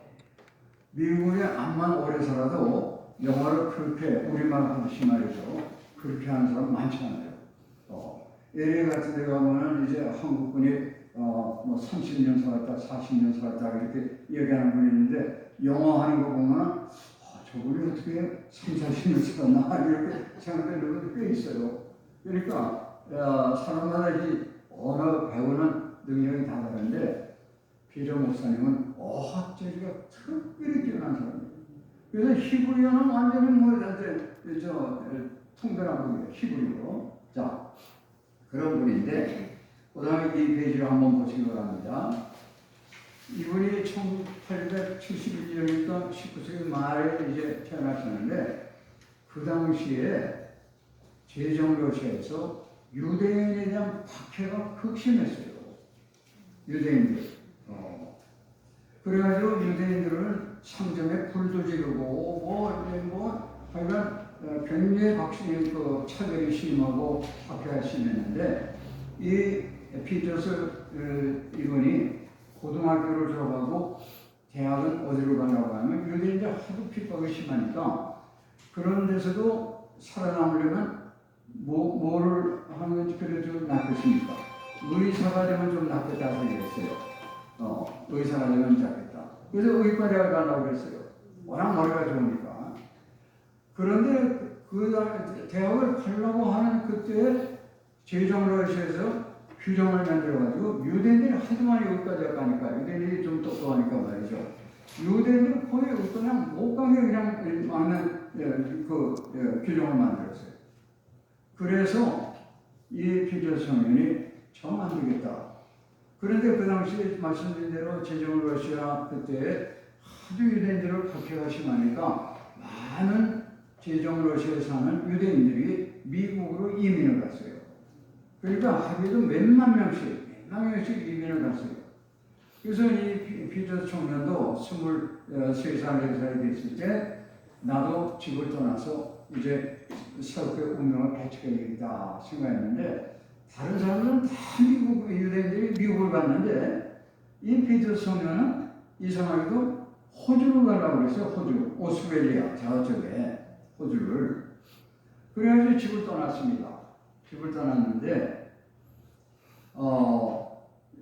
미국에 암만 오래 살아도 영어를 그렇게 우리말 하듯이 말이죠. 그렇게 하는 사람 많지 않아요. LA 같은 데 가면은 이제 한국분이 뭐 30년 살았다, 40년 살았다 이렇게 얘기하는 분이 있는데 영어 하는 거 보면 저분이 어떻게 30, 40년 살았나 이렇게 생각되는 분들 꽤 있어요. 그러니까 사람마다 이 언어 배우는 능력이 다 다른데 피터 목사님은 어학 재주가 특별히 뛰어난 사람이에요. 그래서 히브리어는 완전히 통달한 분이에요. 히브리어. 자, 그런 분인데 그다음에 이 페이지를 한번 보시기 바랍니다. 이분이 1871년이니까 19세기 말에 이제 태어나셨는데 그 당시에 제정러시아에서 유대인에 대한 박해가 극심했어요. 유대인들. 그래가지고 유대인들은 상점에 불도 지르고 하여간 굉장히 그 차별이 심하고 박해가 심했는데 이 피터스 이분이 고등학교를 졸업하고 대학은 어디로 가려고 하면 유대인들 하도 핍박이 심하니까 그런 데서도 살아남으려면 뭐를 하는 건지 그래도 낫겠습니까? 의사가 되면 좀 낫겠다 생각했어요. 의사가 되면 낫겠다. 그래서 의과대학을 가려고 했어요. 워낙 머리가 좋으니까. 그런데 그 대학을 가려고 하는 그때 제정러시아에서 규정을 만들어가지고 유대인들이 하도 많이 의과대학 가니까 유대인들이 좀 똑똑하니까 말이죠. 유대인들은 거의 그냥 못 가게 그냥 많은 규정을 만들었어요. 그래서 이 피터 청년이 정 안 되겠다. 그런데 그 당시에 말씀드린 대로 제정러시아 그때 하도 유대인들을 박해가 심하니까 많은 제정러시아에 사는 유대인들이 미국으로 이민을 갔어요. 그러니까 하루에도 몇만 명씩 이민을 갔어요. 그래서 이 피터 청년도 23살, 4살이 됐을 때 나도 집을 떠나서 이제 새롭게 운명을 개척해야 되겠다 생각했는데 다른 사람들은 다 유대인들이 미국을 갔는데 이 피터 청년은 이상하게도 호주를 가려고 그랬어요. 호주, 오스트레일리아 저쪽에 호주를. 그래가지고 집을 떠났습니다. 집을 떠났는데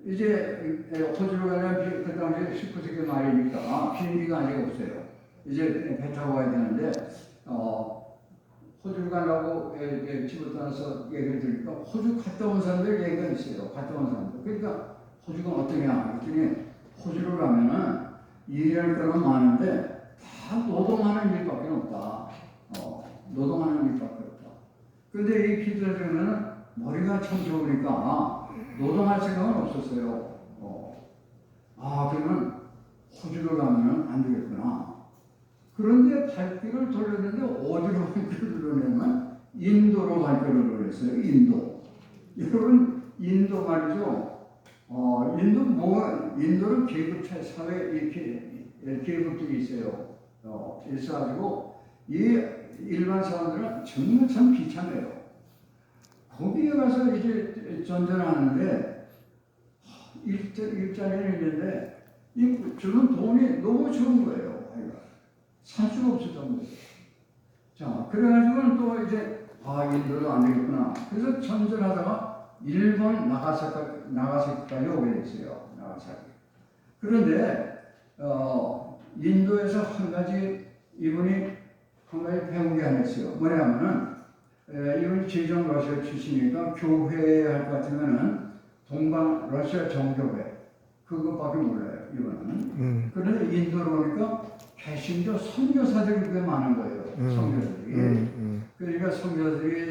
이제 호주로 가려면 그 당시에 19세기 말이니까 비행기가 아직 없어요. 이제 배 타고 가야 되는데 호주를 가려고 집을 떠나서 얘기를 들으니까 호주 갔다 온 사람들 얘기가 있어요. 갔다 온 사람들. 그러니까 호주가 어떠냐 그랬더니 호주를 가면은 일할 거는 많은데 다 노동하는 일밖에 없다. 노동하는 일밖에 없다. 근데 이 피터 청년은 머리가 참 좋으니까 노동할 생각은 없었어요. 그러면 호주로 가면 안 되겠구나. 그런데 발길을 돌렸는데 어디로 발길을 돌렸냐면 인도로 발길을 돌렸어요. 인도. 여러분 인도 말이죠. 인도는 계급차 사회 계급들이 있어요. 있어가지고 이 일반 사람들은 정말 참 비참해요. 거기에 가서 이제 전전하는데 일자리는 있는데 저는 돈이 너무 적은 거예요. 살 수가 없었던 거예요. 자, 그래가지고는 또 이제 인도도 안 되겠구나. 그래서 전전하다가 일본 나가사키까지 오게 됐어요. 나가사키. 그런데 인도에서 이분이 한 가지 배운 게 하나 있어요. 뭐냐면은 이분이 제정러시아 출신이니까 교회에 할 것 같으면은 동방 러시아 정교회 그것밖에 몰라요. 이거는. 그런데 인도로 오니까 개신교 선교사들이 꽤 많은 거예요. 선교사들이. 그러니까 선교사들이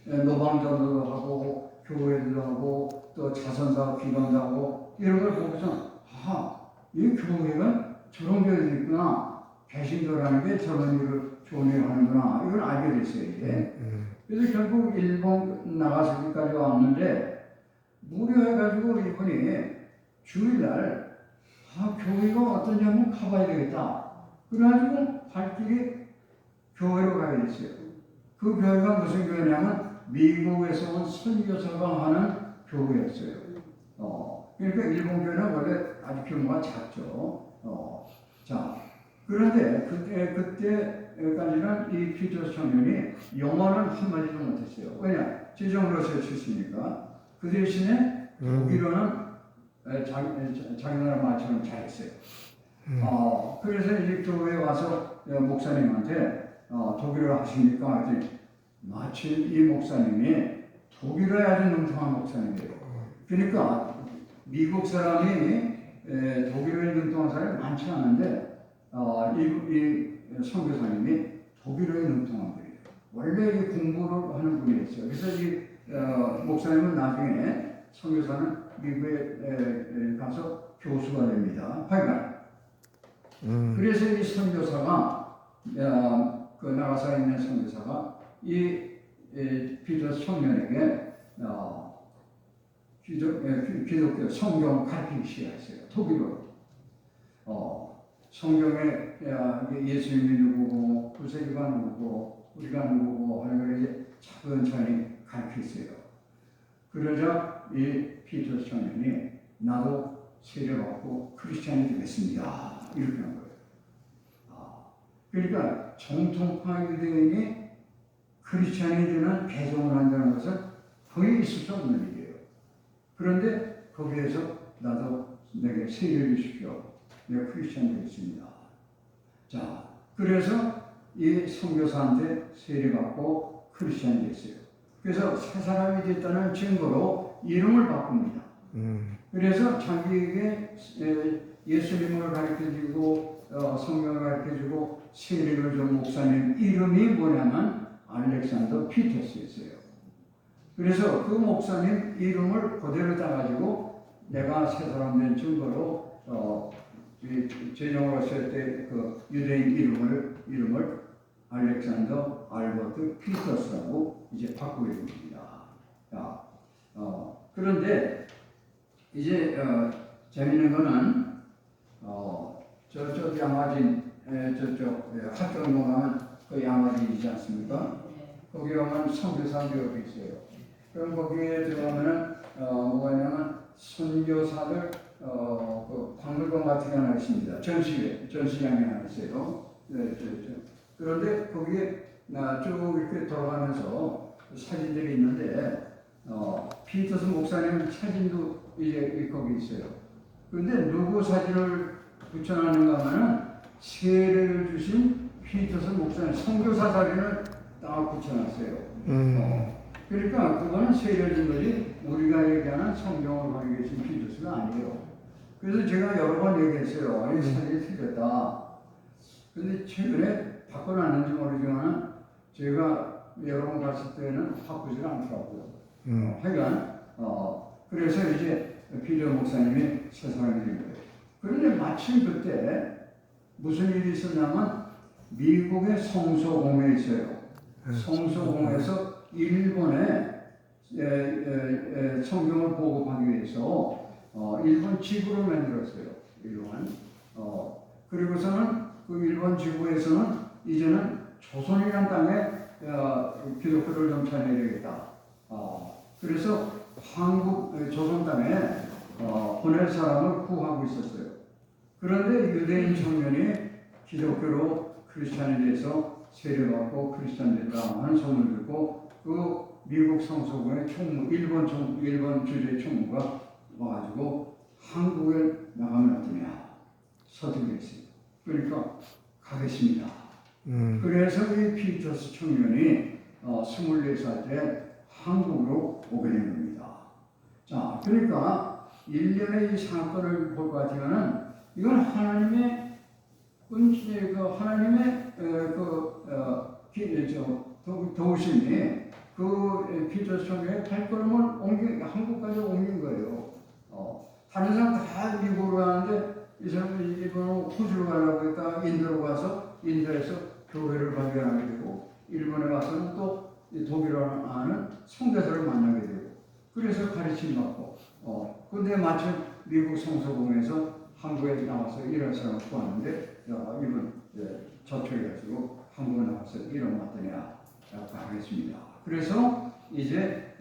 노방전도 하고 교회도 하고 또 자선사업 기관도 하고 이런 걸 보고서 이 교회가 저런 교회도 있구나. 개신교라는 게 저런 일을 좋은 일을 하는구나. 이걸 알게 됐어요. 이게. 그래서 결국 일본 나가사키까지 왔는데 무료해가지고 이분이 주일날 교회가 어떤지 한번 가봐야 되겠다. 그래가지고 발길이 교회로 가게 됐어요. 그 교회가 무슨 교회냐면 미국에서 온 선교사가 하는 교회였어요. 그러니까 일본 교회는 원래 아주 규모가 작죠. 자, 그런데 그때까지는 이 피터 청년이 영어는 한마디도 못했어요. 왜냐? 제정러시아 출신이니까. 그 대신에 독일어는 자기 나라 말처럼 잘했어요. 그래서 이제 교회에 와서 목사님한테 독일어 하십니까? 하더니 마침 이 목사님이 독일어에 아주 능통한 목사님이에요. 그러니까 미국 사람이 독일어에 능통한 사람이 많지 않은데 이 선교사님이 독일어에 능통한 분이에요. 원래 이 공부를 하는 분이었어요. 그래서 이 목사님은 나중에 선교사는 미국에 가서 교수가 됩니다. 하여간 그래서 이 선교사가 그 나가사에 있는 선교사가 이 피터 청년에게 기독교 성경 가르치기 시작했어요. 독일어로. 성경에 예수님이 누구고 구세주가 누구고 우리가 누구고 하는 걸 이제 차근차근히 가르치세요. 그러자 이 피터 청년이 나도 세례받고 크리스찬이 되겠습니다. 이렇게 한 거예요. 그러니까 정통파 유대인이 크리스찬이 되는 개종을 한다는 것은 거의 있을 수 없는 일이에요. 그런데 거기에서 나도 내게 세례를 주십시오. 내가 크리스찬 되겠습니다. 자, 그래서 이 선교사한테 세례받고 크리스찬이 됐어요. 그래서 새 사람이 됐다는 증거로 이름을 바꿉니다. 그래서 자기에게 예수님을 가르쳐주고 성경을 가르쳐주고 세례를 준 목사님 이름이 뭐냐면 알렉산더 피터스였어요. 그래서 그 목사님 이름을 그대로 따가지고 내가 새 사람 된 증거로 제정을 했을 때 그 유대인 이름을 알렉산더 알버트 피터스라고 이제 바꾸게 됩니다. 그런데 이제 재밌는 거는 저쪽 양화진 저쪽 학교로 가면 그 양화진이지 않습니까? 거기 가면 선교사 교육이 있어요. 그럼 거기에 들어가면은 뭐가 있냐면 선교사들 그 박물관 같은 게 하나 있습니다. 전시장이 하나 있어요. 그런데 거기에 쭉 이렇게 돌아가면서 사진들이 있는데 피터스 목사님 사진도 이제 거기 있어요. 그런데 누구 사진을 붙여놨는가 하면은 세례를 주신 피터스 목사님 선교사 사진을 딱 붙여놨어요. 그러니까 그거는 세례를 준 거지 우리가 얘기하는 성경을 가지고 계신 피터스가 아니에요. 그래서 제가 여러 번 얘기했어요. 이 사진이 틀렸다. 근데 최근에 바꿔놨는지 모르지만 제가 여러 번 갔을 때는 바꾸질 않더라고요. 하여간 그래서 이제 피터 목사님이 새 사람이 된 거예요. 그런데 마침 그때 무슨 일이 있었냐면 미국의 성소공회 있어요. 성소공회에서 일본에 성경을 보급하기 위해서 일본 지부를 만들었어요. 일본. 그리고서는 그 일본 지부에서는 이제는 조선이라는 땅에 기독교를 좀 전해야 되겠다. 그래서 조선 땅에 보낼 사람을 구하고 있었어요. 그런데 유대인 청년이 기독교로 크리스찬에 대해서 세례받고 크리스찬 됐다 하는 소문을 듣고 그 미국 성소공의 총무, 일본 주재 총무가 와가지고 한국에 나가면 어떠냐 서두르겠어요. 그러니까 가겠습니다. 그래서 이 피터스 청년이 24살 때 한국으로 오게 된 겁니다. 자, 그러니까 일련의 이 사건을 볼 것 같으면은 이건 하나님의 도우심이 그 피터스 청년의 발걸음을 한국까지 옮긴 거예요. 다른 사람 다 미국으로 가는데 이 사람은 일본으로 호주로 가려고 했다가 인도로 가서 인도에서 교회를 발견하게 되고 일본에 가서는 또 독일어 아는 선교사를 만나게 되고 그래서 가르침 받고 근데 마침 미국 성서공에서 한국에 나와서 이런 사람을 구하는데 이분 저쪽에 가지고 한국에 나와서 이런 왔더냐 라고 하겠습니다. 그래서 이제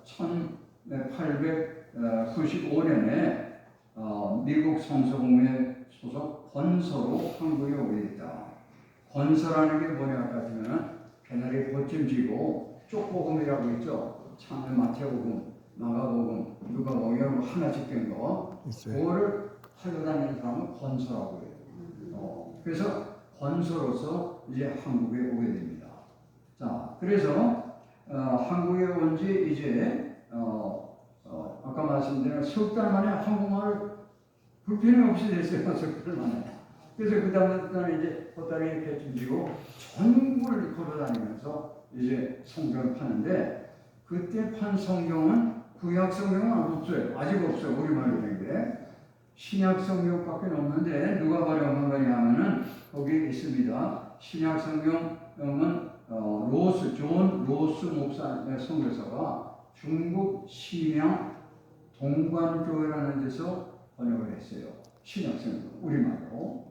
1895년에 미국 성서공회 소속 권서로 한국에 오게 됐다. 권서라는 게 뭐냐 같으면 개나리 보찜지고 쪽복음이라고 있죠. 창세, 마태복음, 마가복음, 누가복음 이런 거 하나씩 된 거. 그거를 팔고 다니는 사람은 권서라고 해요. 그래서 권서로서 이제 한국에 오게 됩니다. 자, 그래서 한국에 온 지 이제 아까 말씀드린 석 달 만에 한국말을 불편이 없이 됐어요. 석 달 만에. 그래서 그 다음에 이제 보따리에 배쯤 지고 전국을 걸어다니면서 이제 성경을 파는데 그때 판 성경은 구약 성경은 없어요. 아직 없어요. 우리말로 된 게. 신약 성경밖에 없는데 누가 발행한 거냐면은 거기에 있습니다. 신약 성경은 존 로스 목사의 선교사가 중국 심양 동관교회라는 데서 번역을 했어요. 신약 성경 우리말로.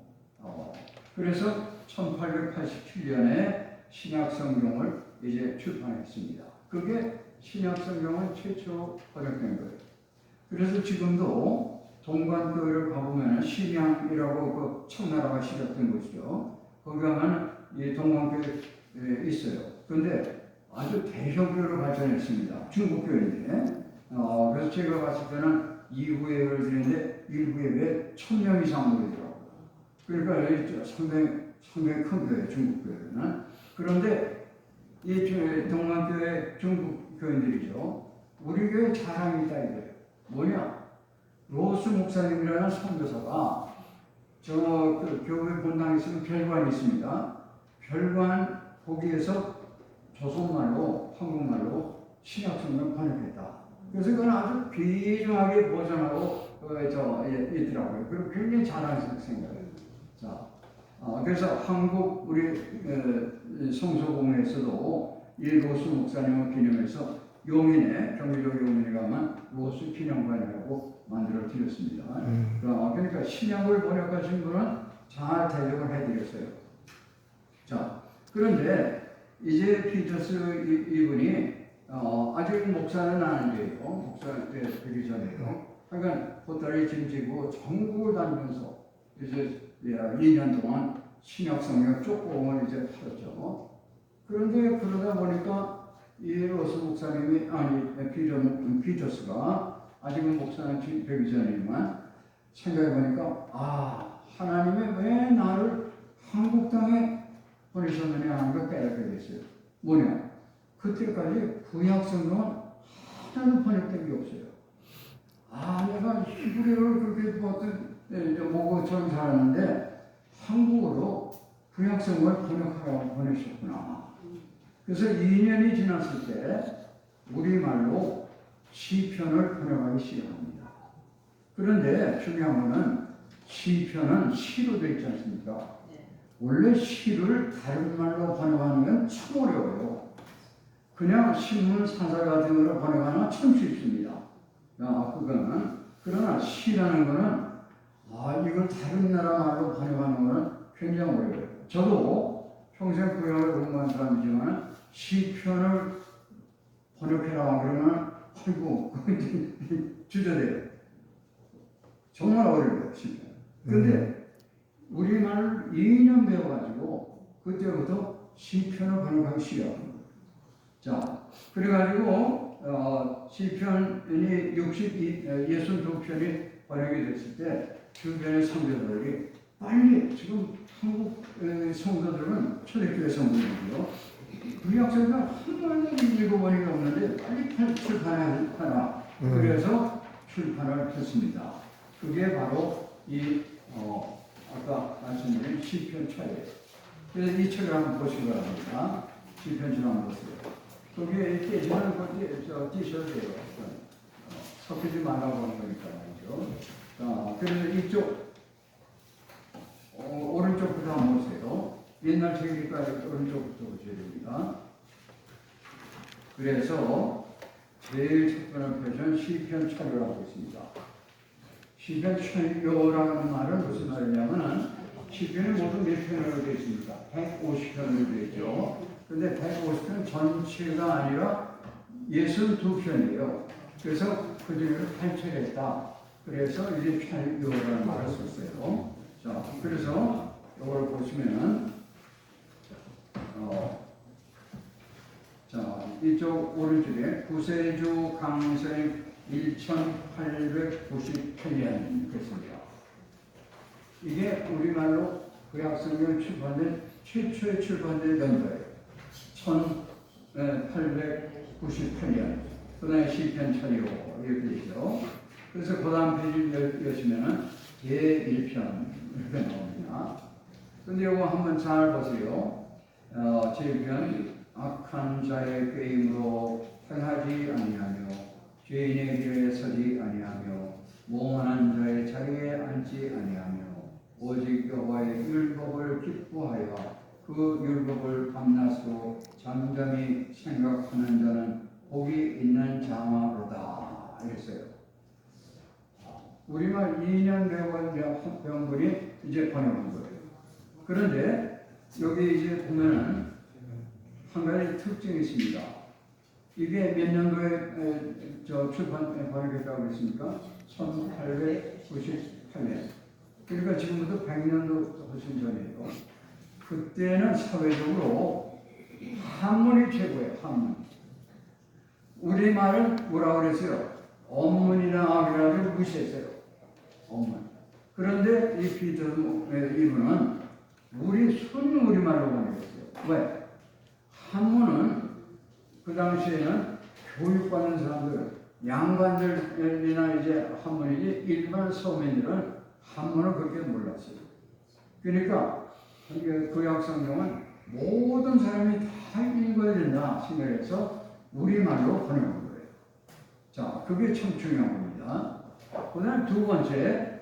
그래서 1887년에 신약 성경을 이제 출판했습니다. 그게 신약 성경은 최초 번역된 거예요. 그래서 지금도 동관교회를 가보면 심양이라고 그 청나라가 시작된 곳이죠. 거기 가면 이 동관교회 있어요. 그런데 아주 대형교회로 발전했습니다. 중국교회인데. 그래서 제가 갔을 때는 2부 예배를 드리는데 1부 예배에 1000명 이상 모이더라고요. 그러니까 상당히 큰 교회, 중국교회는. 그런데 이 동관교회 중국교인들이죠. 우리 교회 자랑이 있다 이거예요. 뭐냐? 로스 목사님이라는 선교사가 그 교회 본당에 있으면 별관이 있습니다. 별관 거기에서 조선말로 한국말로 신약성경 번역했다. 그래서 그건 아주 비중하게 보존하고 있더라고요. 그리고 굉장히 자랑스럽게 생각해요. 자, 그래서 한국 우리 성서공회에서도 이 로스 목사님을 기념해서 용인에 경기도 용인에 가면 로스 기념관이라고 만들어 드렸습니다. 그러니까 신약을 번역하신 분은 잘 대접을 해드렸어요. 자, 그런데 이제 피터스 이분이 아직 목사는 아닌데요. 목사 되기 전에요. 그러니까 보따리 짐지고 전국을 다니면서 이제 2년 동안 신약 성경 쪽봉을 이제 팔았죠. 그런데 그러다 보니까 이 로스 목사님이 피터스가 아직은 목사는 되기 전이지만 생각해 보니까 하나님이 왜 나를 한국 땅에 보내셨느냐 하는 걸 깨닫게 됐어요. 뭐냐? 그때까지 구약 성경은 하나도 번역된 게 없어요. 내가 히브리어를 그렇게 모고처럼 살았는데 한국어로 구약 성경을 번역하라고 보내셨구나. 그래서 2년이 지났을 때 우리말로 시편을 번역하기 시작합니다. 그런데 중요한 것은 시편은 시로 되어 있지 않습니까? 원래 시를 다른 말로 번역하는 건 참 어려워요. 그냥 신문 사설 같은 거로 번역하는 건 참 쉽습니다. 그러나 시라는 거는 이걸 다른 나라 말로 번역하는 거는 굉장히 어려워요. 저도 평생 구약을 공부한 사람이지만 시편을 번역해라 그러면 아이고 주저돼요. 정말 어려워요. 시편. 그런데 우리말을 2년 배워가지고 그때부터 시편을 번역하기 시작합니다. 자, 그래가지고 시편이 62편이 번역이 됐을 때 주변의 성도들이 빨리 지금 한국 성도들은 초대교회 성도들이고요. 구약성경 한 번도 읽어보니까 없는데 빨리 출판하라. 그래서 출판을 했습니다. 그게 바로 아까 말씀드린 시편처예요. 그래서 이 책을 한번 보시기 바랍니다. 시편처를 한번 보세요. 거기에 깨지면 띄셔도 돼요. 섞이지 말라고 하는 거니까 말이죠. 그래서 이쪽 오른쪽부터 한번 보세요. 옛날 책이니까 오른쪽부터 보셔야 됩니다. 그래서 제일 첫 번째 표시는 시편 철요라고 있습니다. 시편 철요라는 말은 무슨 말이냐면은 시편이 모두 몇 편으로 되어 있습니까? 150편으로 되어 있죠. 근데 150편 전체가 아니라 62편이에요. 그래서 그 중에서 8철했다. 그래서 이제 8개월이라는 말을 썼어요. 자, 그래서 이걸 보시면은 자, 이쪽 오른쪽에 구세주 강생 1898년 됐습니다. 이게 우리말로 구약성경 출판된 최초에 출판된 연도예요. 1898년. 그 다음에 시편 천이고 이렇게 되죠. 그래서 그 다음 페이지를 여시면은 제1편 이렇게 나옵니다. 근데 이거 한번 잘 보세요. 제1편 악한 자의 꾀임으로 행하지 아니하며 죄인의 길에 서지 아니하며 모험한 자의 자리에 앉지 아니하며 오직 여호와의 율법을 기뻐하여 그 율법을 밤낮으로 잠잠히 생각하는 자는 복이 있는 자마로다 이랬어요. 우리말 2년 배운 분이 이제 번역한 거예요. 그런데 여기 이제 보면은 한 가지 특징이 있습니다. 이게 몇 년도에 번역했다고 그랬습니까? 1898년. 그러니까 지금부터 100년도 훨씬 전이에요. 그때는 사회적으로 한문이 최고예요. 한문. 우리말은 뭐라고 그랬어요? 언문이나 악이라를 무시했어요. 언문. 그런데 이 피터 이분은 우리말로 번역했어요. 왜? 한문은 그 당시에는 교육받는 사람들, 양반들이나 이제 한문이지 일반 서민들은 한문을 그렇게 몰랐어요. 그러니까 구약성경은 모든 사람이 다 읽어야 된다 생각해서 우리말로 번역한 거예요. 자, 그게 참 중요한 겁니다. 그 다음 두 번째,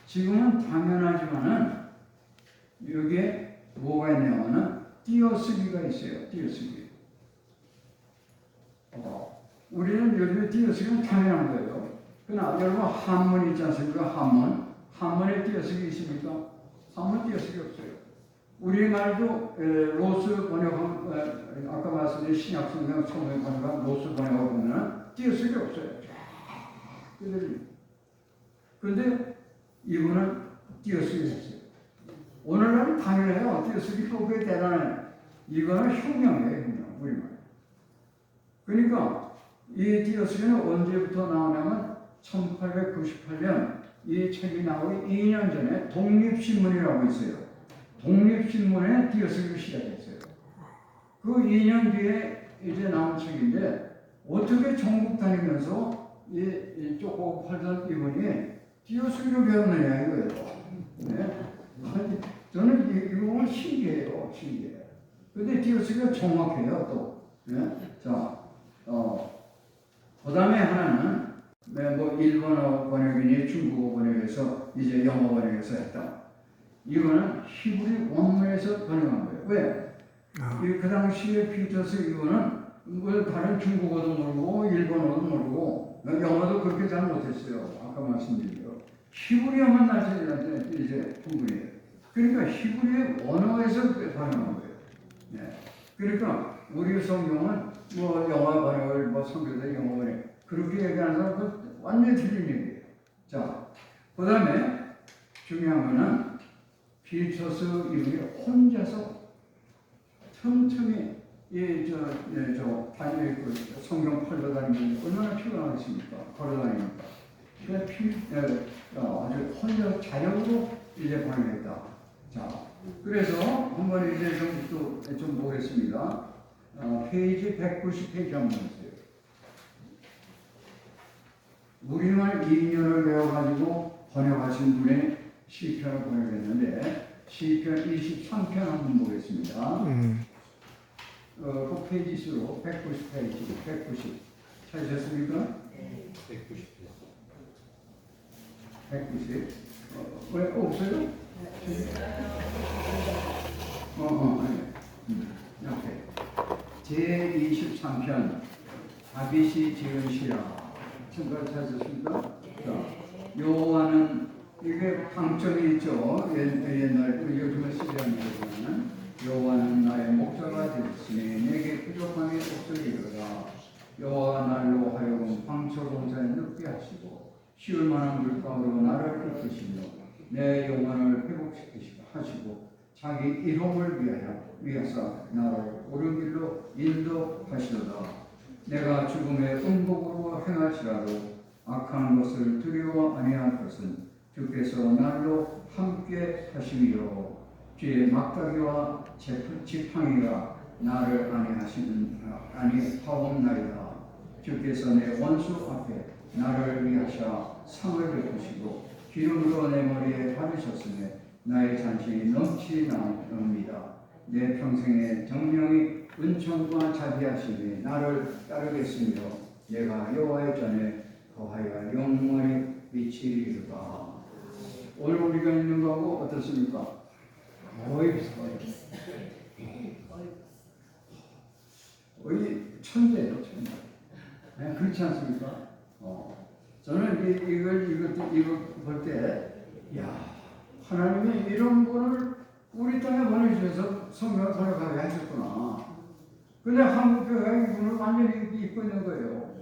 지금은 당연하지만은 여기에 뭐가 있냐면은 띄어쓰기가 있어요. 띄어쓰기. 우리는 요즘에 띄어쓰기는 당연한 거예요. 그러나 여러분 한문 있지 않습니까? 한문. 한문에 띄어쓰기 있습니까? 한문 띄어쓰기 없어요. 우리말도 로스 번역한 아까 말씀드린 신약성경 처음에 번역한 로스 번역을 보면 띄어쓰기 없어요. 그런데 이분은 띄어쓰기 했어요. 오늘날은 당연해요. 띄어쓰기가 꽤 대단해. 이거는 혁명이에요. 혁명. 우리말. 그러니까 이 띄어쓰기는 언제부터 나오냐면 1898년 이 책이 나오기 2년 전에 독립신문이라고 있어요. 독립신문에 띄어쓰기를 시작했어요. 그 2년 뒤에 이제 나온 책인데 어떻게 전국 다니면서 이 쪼꼬 팔던 이분이 띄어쓰기를 배웠느냐 이거예요. 네? 저는 이거 보면 신기해요. 신기해요. 근데 띄어쓰기가 정확해요 또. 네? 자, 그 다음에 하나는 뭐 일본어 번역이니 중국어 번역에서 이제 영어 번역에서 했다. 이거는 히브리 원문에서 번역한 거예요. 왜? 그 당시에 피터스 이거는 뭐 다른 중국어도 모르고 일본어도 모르고 영어도 그렇게 잘 못했어요. 아까 말씀드린 대로 히브리어만 나한테 이제 공부해요. 그러니까 히브리의 언어에서 번역한 거예요. 네. 그러니까 우리 성경은 뭐 영어 번역을 뭐 성경대 영어 번역 그렇게 얘기하는 사람은 완전히 틀린 얘기예요. 자, 그 다음에 중요한 거는 피터스 이분이 혼자서 틈틈이 다니고 성경 팔러 다니면 얼마나 피곤하겠습니까? 걸어 다니니까. 아주 혼자 자력으로 이제 번역했다. 자, 그래서 한번 이제 좀 보겠습니다. 페이지 190페이지 한번 보세요. 우리말 2년을 배워가지고 번역하신 분의 시편을 번역했는데 시편 23편 한번 보겠습니다. 그 페이지 수로 190페이지, 190 찾으셨습니까? 네. 190. 왜 없어요? 제 23편 다윗이 지은 시라. 참가 찾으셨습니까? 여호와는 이게 방점이 있죠. 옛날 요즘에 쓰지 않는 거는 여호와는 나의 목자가 되었으니 내게 부족함이 없으리로다. 여호와 자기 이름을 위하사 나를 옳은 길로 인도하시도다. 내가 죽음의 음복으로 행할지라도 악한 것을 두려워 아니할 것은 주께서 날로 함께 하시리요. 주의 막다기와 지팡이가 나를 아니하옵나이다. 주께서 내 원수 앞에 나를 위하사 상을 베푸시고 기름으로 내 머리에 바르셨으며 나의 잔치이 넘치나옵니다. 내 평생의 정령이 은총과 자비하심이 나를 따르겠으며 내가 여호와의 전에 거하여 영원히 미치리로다. 오늘 우리가 있는 거하고 어떻습니까? 거의 비슷해요. 거의 천재예요, 천재. 네, 그렇지 않습니까? 저는 이거 볼 때, 야, 하나님이 이런 거를 우리 땅에 보내주셔서 성경을 번역하게 하셨구나. 근데 한국 교회가 이분을 완전히 입고 있는 거예요.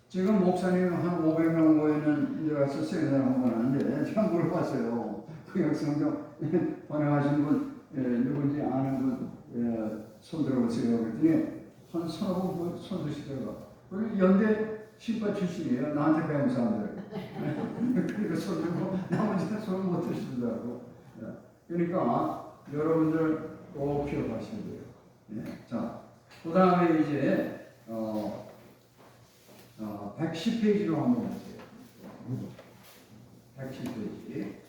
지금 목사님 한 500명 모이는 데 가서 세미나를 한번 하는데 제가 물어봤어요. 그 역성경 번역하신 분 누군지 아는 분 손 들어보세요. 그랬더니 한 서너 분 손 드시더라고요. 우리 연대 신과 출신이에요. 나한테 배운 사람들. 그러니까 손 들고 나머지는 손을 못 드시더라고. 그러니까 여러분들 꼭 기억하셔야 돼요. 자, 그 다음에 이제 110페이지로 한번 보세요. 110페이지.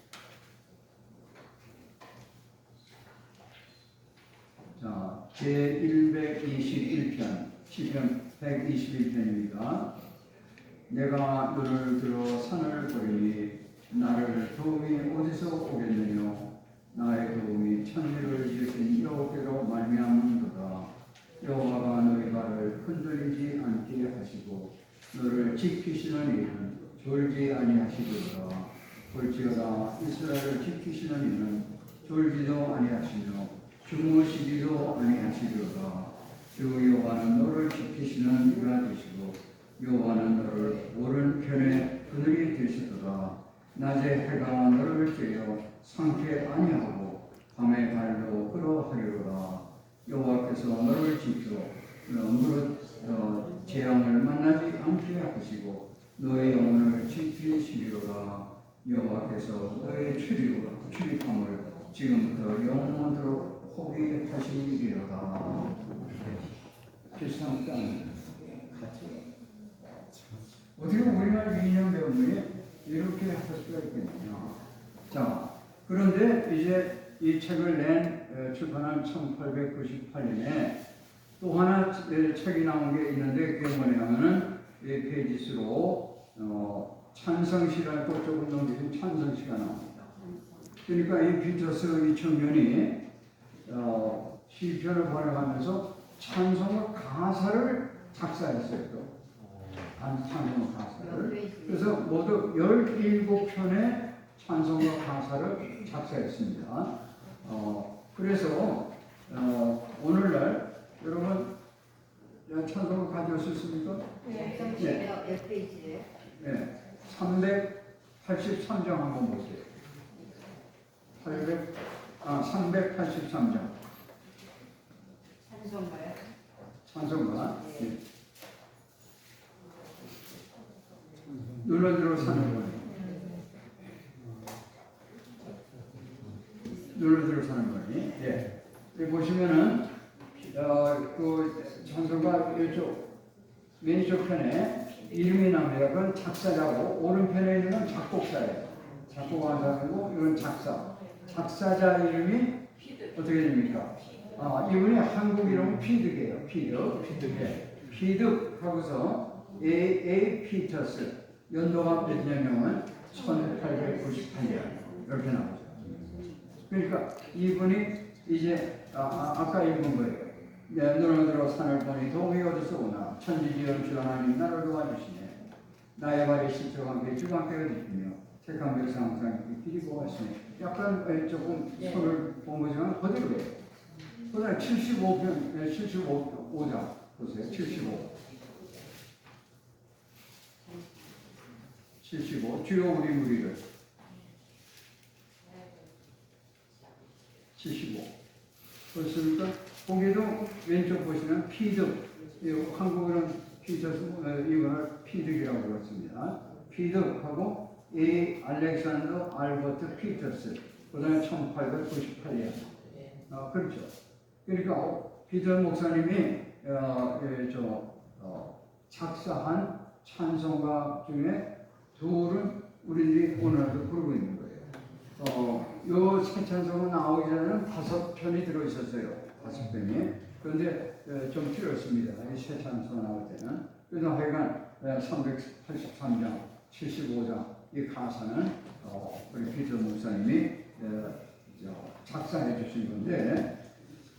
자, 제121편, 시편 121편입니다. 내가 눈을 들어 산을 보리니 나를 도움이 어디서 오겠느냐. 나의 도움이 천지를 지으신 여호와께로 말미암은도다. 여호와가 너희 발을 흔들리지 않게 하시고 너를 지키시는 이는 졸지 아니하시리로다. 볼지어다 이스라엘을 지키시는 이는 졸지도 아니하시며 주무시지도 아니하시리로다. 주 여호와는 너를 지키시는 이가 되시고 여호와는 너를 오른편에 그늘이 되시도다. 낮에 해가 너를 쬐어 상쾌 아니하고 밤에 발로 끌어하리로다. 여호와께서 너를 지켜 무릇 재앙을 만나지 않게 하시고 너의 영혼을 지키시리로다. 여호와께서 너의 출입함을 지금부터 영원토록 포기하시리로다. 비슷한 땅 같이 어떻게 우리나라 유인형 배우들이 이렇게 할 수가 있겠느냐. 자, 그런데 이제 이 책을 출판한 1898년에 또 하나 책이 나온 게 있는데 그게 뭐냐면은 이 페이지 수로 찬성시라고 조금 넘기면 찬성시가 나옵니다. 그러니까 이 피터스 이 청년이 시편을 번역하면서 찬송의 가사를 작사했어요. 찬송의 가사를. 그래서 모두 17편의 찬송의 가사를 작사했습니다. 그래서 오늘날 여러분 찬송을 가져오셨습니까? 네. 몇 페이지예요? 네. 383장 한번 보세요. 383장. 찬송가요? 찬송가. 네. 눌러들어 사는 거예요. 눌러들어 사는 거예요. 예. 여기 보시면은 그 찬송가 이쪽 왼쪽 편에 이름이 나옵니다. 그건 작사자고 오른편에 있는 건 작곡자예요. 작곡한 사람이고 이건 작사. 작사자 이름이 어떻게 됩니까? 이분이 한국 이름은 피득이에요. 피득. 피득 하고서 A. 피터스. 연도가 몇 년이면 1898년 이렇게 나오죠. 그러니까 이분이 이제 아까 읽은 거예요. 눈을 들어 산을 보니 도움이 어디서 오나 천지지은 주 하나님 나를 도와주시네. 나의 발이 신처와 함께 주가 함께 해주시며 택한 것을 항상 길이 보았으니 약간 조금 손을 본 거지만 그대로예요. 그다음 75편 75장 보세요. 75 주여 우리 무리를 75. 그렇습니까? 거기도 왼쪽 보시면 피득, 한국어는 이거를 피득이라고 그렇습니다. 피득하고 A. 알렉산더 알버트 피터스, 그 다음에 1898년. 그렇죠. 그러니까 피터 목사님이 작사한 찬송가 중에 둘은 우리들이 오늘도 부르고 있는 거예요. 요 새 찬송은 나오기 전에는 5편이 들어있었어요. 5편이. 그런데 좀 줄였습니다. 이 새 찬송 나올 때는. 그래서 하여간 383장, 75장 이 가사는 우리 피터 목사님이 작사해 주신 건데,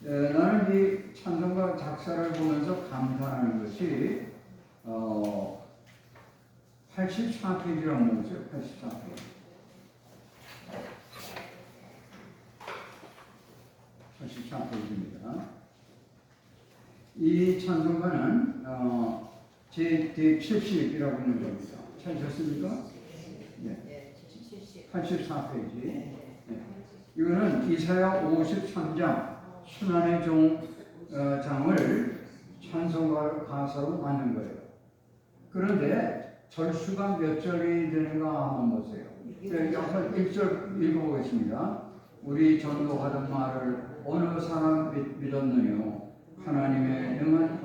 나는 이 찬송가 작사를 보면서 감탄하는 것이 84페이지라고 먹었어요. 84페이지. 84페이지입니다. 이 찬송가는 제70이라고 있는 겁니다. 찾으셨습니까? 네. 84페이지. 네. 이거는 이사야 53장 순환의 장을 찬송가 가사로 만든 거예요. 그런데 절수가 몇 절이 되는가 한번 보세요. 약간 1절 읽어보겠습니다. 우리 전도하던 말을 어느 사람 믿었느냐? 하나님의 능한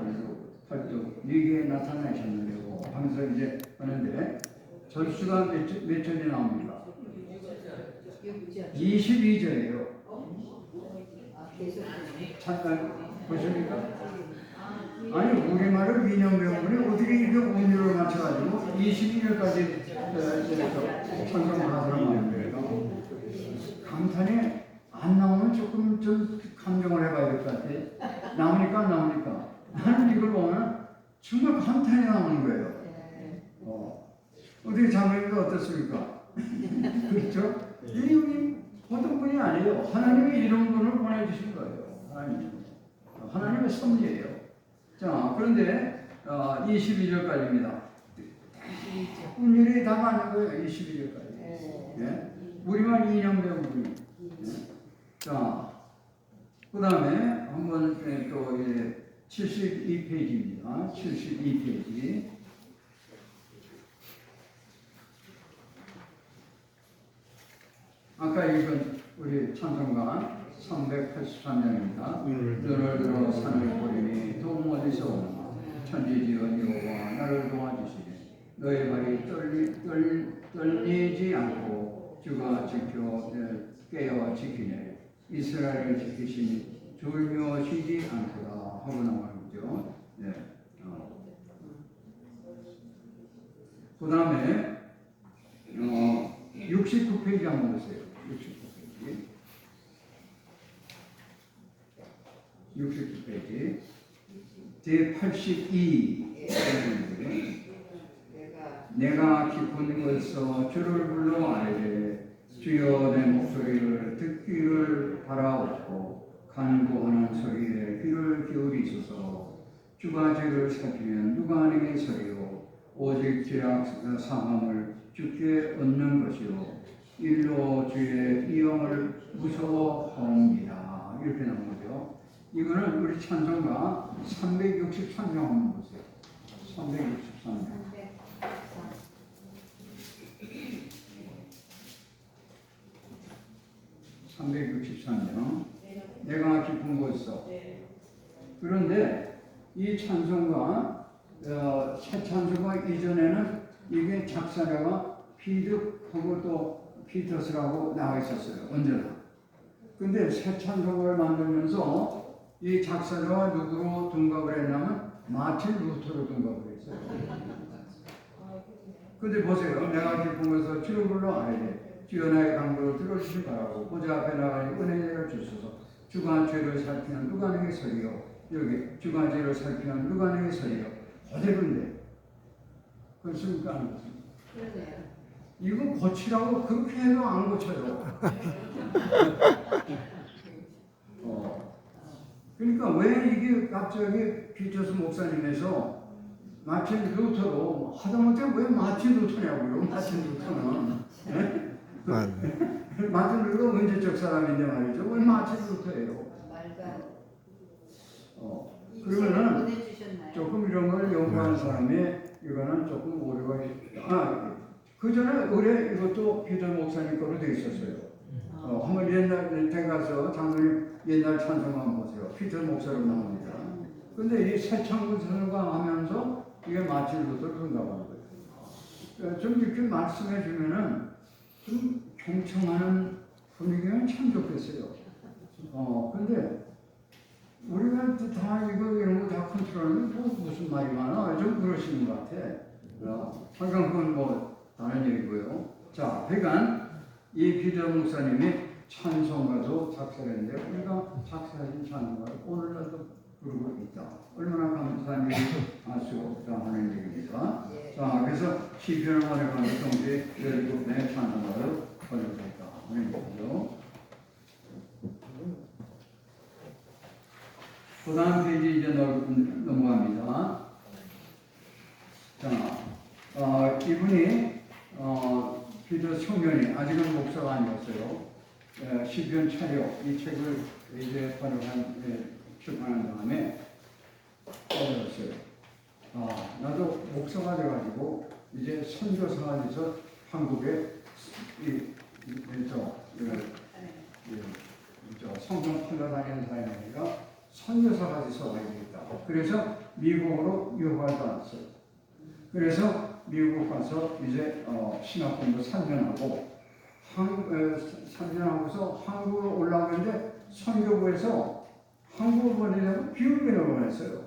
팔도 네게 나타나셨느냐고 하면서 이제 하는데, 절수가 몇 절이 나옵니까? 22절이에요. 잠깐 보십니까? 아니, 우리말을 민영배우분이 어떻게 이렇게 운율을 맞춰가지고 22절까지 찬송하더란 말이에요. 감탄이 안 나오면 조금 좀 감정을 해봐야 될 것 같아. 나오니까 안 나오니까. 나는 이걸 보면 정말 감탄이 나오는 거예요. 어떻게 장로님도 어떻습니까? 그렇죠? 이 보통 분이 아니에요. 하나님이 이런 분을 보내주신 거예요. 하나님의 섭리예요. 자, 그런데 22절까지입니다. 운율이 다 맞는 거예요. 22절까지. 예? 우리만 2년 배운 분이. 자, 그 다음에 한번 또 72페이지입니다. 72페이지. 아까 읽은 우리 찬송가 383장입니다. 눈을 들어 산을 보리니 동 어디서 오나 천지지은 여호와 나를 도와주시니 너의 발이 떨리지 않고 주가 지켜 깨어 지키네. 이스라엘을 지키시니 졸며 쉬지 않도다 하고 나오죠. 네. 그 다음에 69페이지 한번 보세요. 69페이지 제82 내가 깊은 곳에서 주를 불러 아뢰되 주여 내 목소리를 듣기를 바라옵고 간구하는 소리에 귀를 기울이소서. 주가 죄를 살피면 누가 내게 서리요. 오직 죄악 사함을 주께 얻는 것이요 일로 주의 이영을 무서워하옵니다. 이렇게 나온 거죠. 이거는 우리 찬송가 363장 한번 보세요. 363장. 363장. 내가 깊은 곳에서. 그런데 이 찬송가, 새 찬송가 이전에는 이게 작사자가 피득하고 또 피터스라고 나와 있었어요. 언제나. 근데 새 찬송가를 만들면서 이 작사자가 누구로 둔갑을 했냐면 마틴 루터로 둔갑을 했어요. 근데 보세요. 내가 깊은 곳에서 주를 불러 아뢰되 주여 나의 간구를 들어주시기 바라고 보좌 앞에 나가니 은혜를 주소서. 주가 죄를 살피는 누가 내게 서리요. 여기 주가 죄를 살피는 누가 내게 서리요. 그대로인데 그렇습니까? 안 그렇습니까? 그러네요. 이거 고치라고 그렇게 해도 안 고쳐요. 그러니까 왜 이게 갑자기 피터스 목사님에서 마틴 루터로 하다못해 왜 마틴 루터냐고요? 마틴 루터는 마틴 루터가 언제적 지역 사람인데 말이죠. 왜 마치 루터예요? 말도 안 돼. 이 그러면은 책을 보내주셨나요? 조금 이런 걸 연구하는 사람이 이거는 조금 오류가 있다. 그 전에 의뢰 이것도 피터 목사님 거로 돼 있었어요. 한번 옛날 때 가서 장로님 옛날 찬송만 보세요. 피터 목사로 나옵니다. 근데 이 새창문 선언과 하면서 이게 마틴 루터를 응답하는 거예요. 좀 이렇게 말씀해 주면은 좀 경청하는 분위기는 참 좋겠어요. 근데 우리가 다 이거 이런 거 다 컨트롤하면 뭐 무슨 말이 많아? 좀 그러시는 것 같아. 항상 그건 뭐 다른 얘기고요. 자, 그러니까 이 피터 목사님이 찬송가도 작사했는데 우리가 작사하신 찬송가를 오늘날도 부르고 있다. 얼마나 감사한 일이 알 수 없다 하는 얘기입니다. 자, 그래서 시편을 활용하는 동시에 17의 찬송가를 번역했다 하는 얘기죠. 그 다음 페이지 이제 넘어갑니다. 자, 이분이 피터 청년이 아직은 목사가 아니었어요. 시편 차력 이 책을 이제 출판한 다음에 떠들었어요. 나도 목사가 돼가지고 이제 선교사가 돼서 한국에 성경 풀러다니는 사람이 아니라 선교사가 돼서 와야 되겠다. 그래서 미국으로 유학을 갔어요. 그래서 미국 가서 이제 신학 공부 3년하고 3년하고서 한국으로 올라오는데 선교부에서 한국을 보내려고 비율변을 원했어요.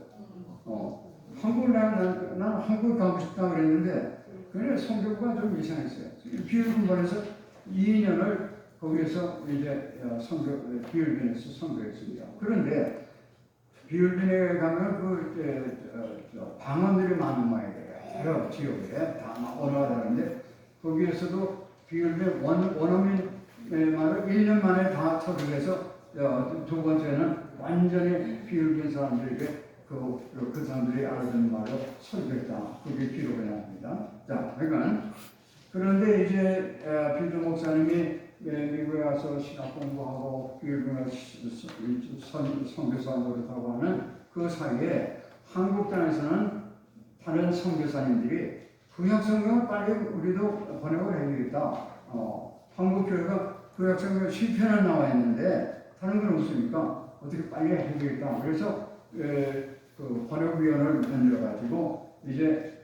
한국을 난 한국 가고 싶다 그랬는데 그래 선교부가 좀 이상했어요. 비율변 보내서 2년을 거기에서 이제 비율변에서 선교했습니다. 그런데 비율변에 가면 방언들이 많은 모양이에요. 여러 지역에 다 언어가 다른데 거기에서도 비율변 원어민의 말을 1년 만에 다 처리해서 두 번째는 완전히 비율변 사람들에게 그 사람들이 알아듣는 말로 설교했다. 그게 기록이 납니다. 자, 그러니까 그런데 이제 피터 목사님이 미국에 가서 신학 공부하고 비율변에 선교사 노릇하고 하는 그 사이에 한국 땅에서는 다른 선교사님들이 구약성경을 빨리 우리도 번역을 해야겠다. 한국 교회가 구약성경 시편에 나와 있는데 다른 건 없으니까 어떻게 빨리 해야겠다. 그래서 그 번역위원회를 만들어가지고 이제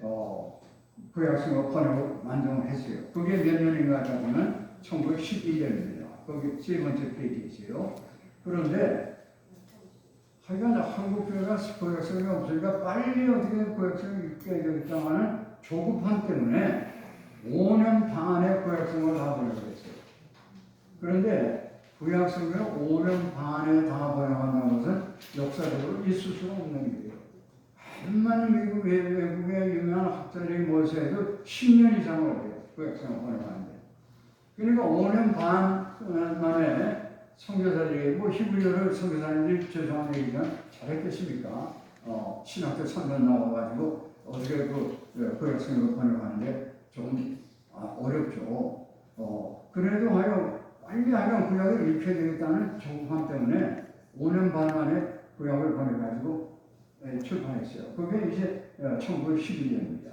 구약성경 번역을 완성했어요. 그게 몇 년인가 하다 보면 1911년입니다. 거기 세 번째 페이지에 있어요. 그런데 하여간 한국 교회가 구약성경이 없으니까 빨리 어떻게 구약성경을 읽게 되겠다 하는 조급함 때문에 5년 반에 구약성경을 다 번역했어요. 그런데 구약성경을 5년 반에 다 번역한다는 것은 역사적으로 있을 수가 없는 일이에요. 한만 외국의 유명한 학자들이 모여서 해도 10년 이상을 걸려요. 구약성경을 번역하는데. 그러니까 5년 반 만에 선교사들이 히브리어를 선교사님들이 죄송한 얘기지만 잘했겠습니까? 신학교 3년 나와가지고 어떻게 구약성경을 번역하는데 좀 어렵죠. 그래도 빨리 구약을 읽혀야 되겠다는 조급함 때문에 5년 반 만에 구약을 번역해가지고 출판했어요. 그게 이제 1911년입니다.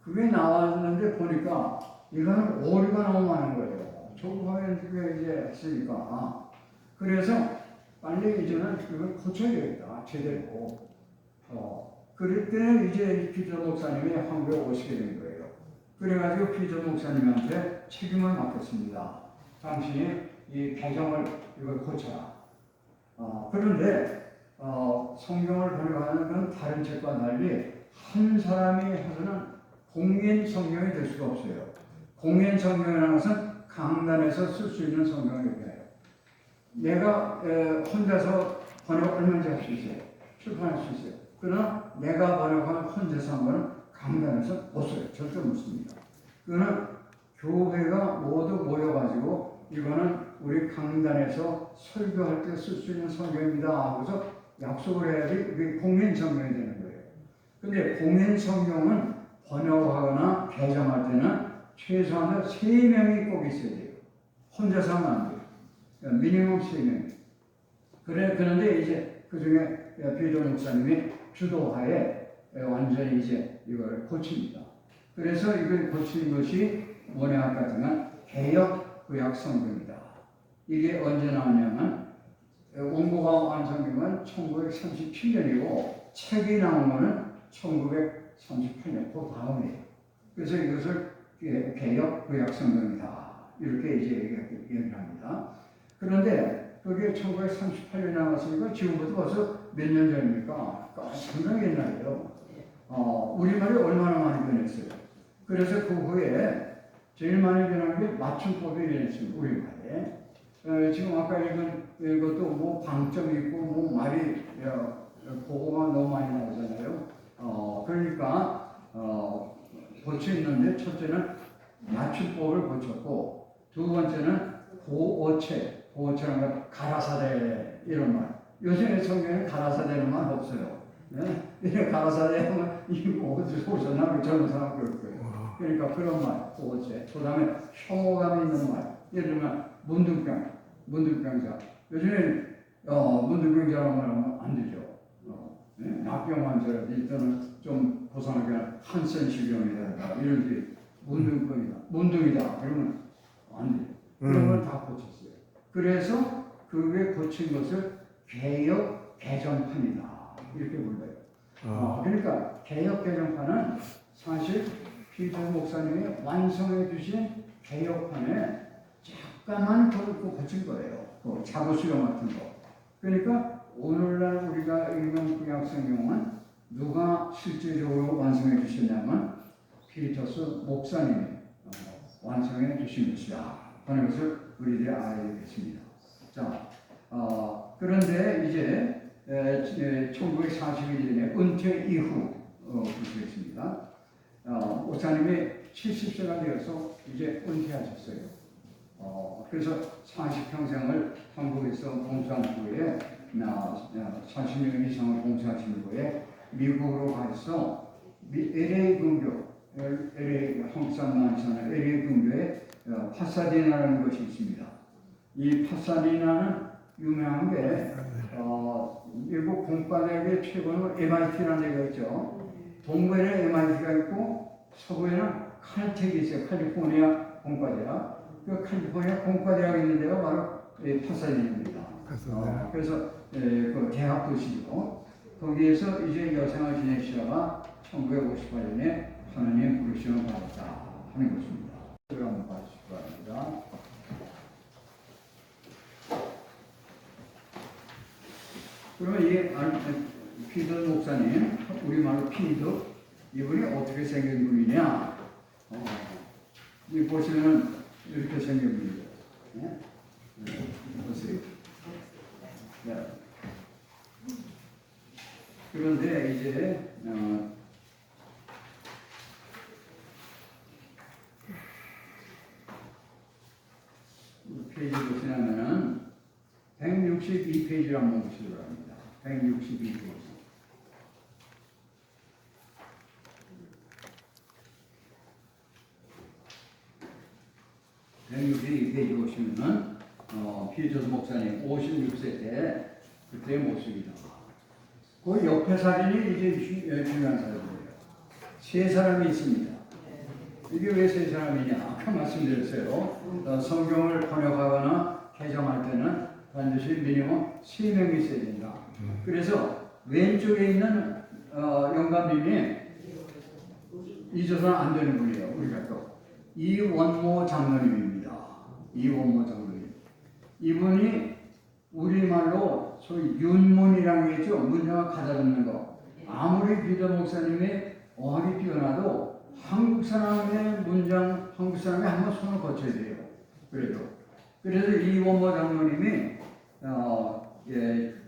그게 나왔는데 보니까 이거는 오류가 너무 많은 거예요. 조급하게 이제 했으니까. 그래서 빨리 이제는 이걸 고쳐야 되겠다. 제대로. 그럴 때 이제 피터 목사님이 한국에 오시게 된 거예요. 그래가지고 피터 목사님한테 책임을 맡겼습니다. 당신이 이 배경을 이걸 고쳐라. 그런데 성경을 번역하는 건 다른 책과 달리 한 사람이 해서는 공인 성경이 될 수가 없어요. 공인 성경이라는 것은 강단에서 쓸 수 있는 성경을 얘기해요. 내가 혼자서 번역 얼마든지 할 수 있어요. 출판할 수 있어요. 그러나 내가 번역한 혼자서 한 거는 강단에서 못 써요. 절대 못 씁니다. 그거는 교회가 모두 모여가지고 이거는 우리 강단에서 설교할 때 쓸 수 있는 성경입니다 하고서 약속을 해야지 그게 공인 성경이 되는 거예요. 근데 공인 성경은 번역하거나 개정할 때는 최소한 3명이 꼭 있어야 돼요. 혼자서 하면 안 돼요. 미니멈 3명. 그런데 이제 그 중에 비도 목사님이 주도하에 완전히 이제 이걸 고칩니다. 그래서 이걸 고친 것이 뭐냐 같으면 개역 구약 성경이다. 이게 언제 나왔냐면 원고가 완성된 건 1937년이고 책이 나온 거는 1938년 그 다음이에요. 그래서 이것을 개역 구약 성경이다. 이렇게 이제 얘기를 합니다. 그런데 그게 1938년에 나왔으니까 지금부터 벌써 몇 년 전입니까? 상당히 옛날이에요. 우리말이 얼마나 많이 변했어요. 그래서 그 후에 제일 많이 변한 게 맞춤법이 변했습니다. 우리말에. 지금 아까 읽은 이것도 뭐 방점이 있고 뭐 말이 보고가 너무 많이 나오잖아요. 그러니까 고쳐 있는데 첫째는 맞춤법을 고쳤고 두 번째는 고어체라는 건 가라사대 이런 말. 요즘에 성경에 가라사대는 말 없어요. 네? 가라사대 하면 이거 어디서 오셨나? 젊은 사람 그럴 거예요. 그러니까 그런 말, 고어체. 그 다음에 혐오감이 있는 말. 예를 들면 문둥병자. 요즘에 문둥병자라고 말하면 안 되죠. 낙병 환자라든지 또는 좀 고상하게 한센시병이라든가 이런 게 문둥병이다. 문둥이다. 그러면 안 돼요. 그런 걸 다 고쳤어요. 그래서 그게 고친 것을 개역 개정판이다. 이렇게 불러요. 그러니까 개역 개정판은 사실 피터 목사님이 완성해 주신 개역판에 잠깐만 그걸 고친 거예요. 그 자부 수용 같은 거. 그러니까 오늘날 우리가 읽는 구약 성경은 누가 실제적으로 완성해 주셨냐면 피터스 목사님이 완성해 주신 것이다 하는 것을 우리들이 알아야 되겠습니다. 자, 그런데 이제 1942년에 은퇴 이후 보시겠습니다. 목사님이 70세가 되어서 이제 은퇴하셨어요. 그래서 40평생을 한국에서 봉사한 후에 40년 이상을 봉사하신 후에 미국으로 가서 LA 근교, LA 한국사람만 사는 LA 근교에 파사디나라는 것이 있습니다. 이 파사디나는 유명한 게 미국 공과대학의 최고는 MIT라는 데가 있죠. 동부에는 MIT가 있고 서부에는 칼텍이 있어요. 캘리포니아 공과대학. 그 캘리포니아 공과대학이 있는 데가 바로 파사디나입니다. 그래서 그 대학 도시고 거기에서 이제 여생을 지내시다가 1958년에 하나님 부르심을 받았다 하는 것입니다. 이걸 한번 봐주시기 바랍니다. 그러면 이 피더 목사님, 우리말로 피더, 이분이 어떻게 생긴 분이냐? 이 보시면 이렇게 생긴 분이에요. 네? 보세요. 네. 그런데 이제 페이지 보시면은 162페이지를 한번 보시기 바랍니다. 162페이지. 162페이지 보시면은 피터스 목사님 56세 때 그때의 모습이다. 그 옆에 사진이 이제 중요한 사진이에요. 세 사람이 있습니다. 이게 왜 세 사람이냐? 아까 말씀드렸어요. 성경을 번역하거나 개정할 때는 반드시 미니멈 3명이 있어야 된다. 그래서 왼쪽에 있는 영감님이 잊어서는 안 되는 분이에요. 우리가 또 이원모 장로님입니다. 이원모 장로님. 이분이 우리말로 소위 윤문이라는 게 있죠. 문장을 가다듬는 거. 아무리 비더 목사님이 어학이 뛰어나도 한국 사람의 문장, 한국 사람이 한번 손을 거쳐야 돼요. 그래서 이원모 장로님이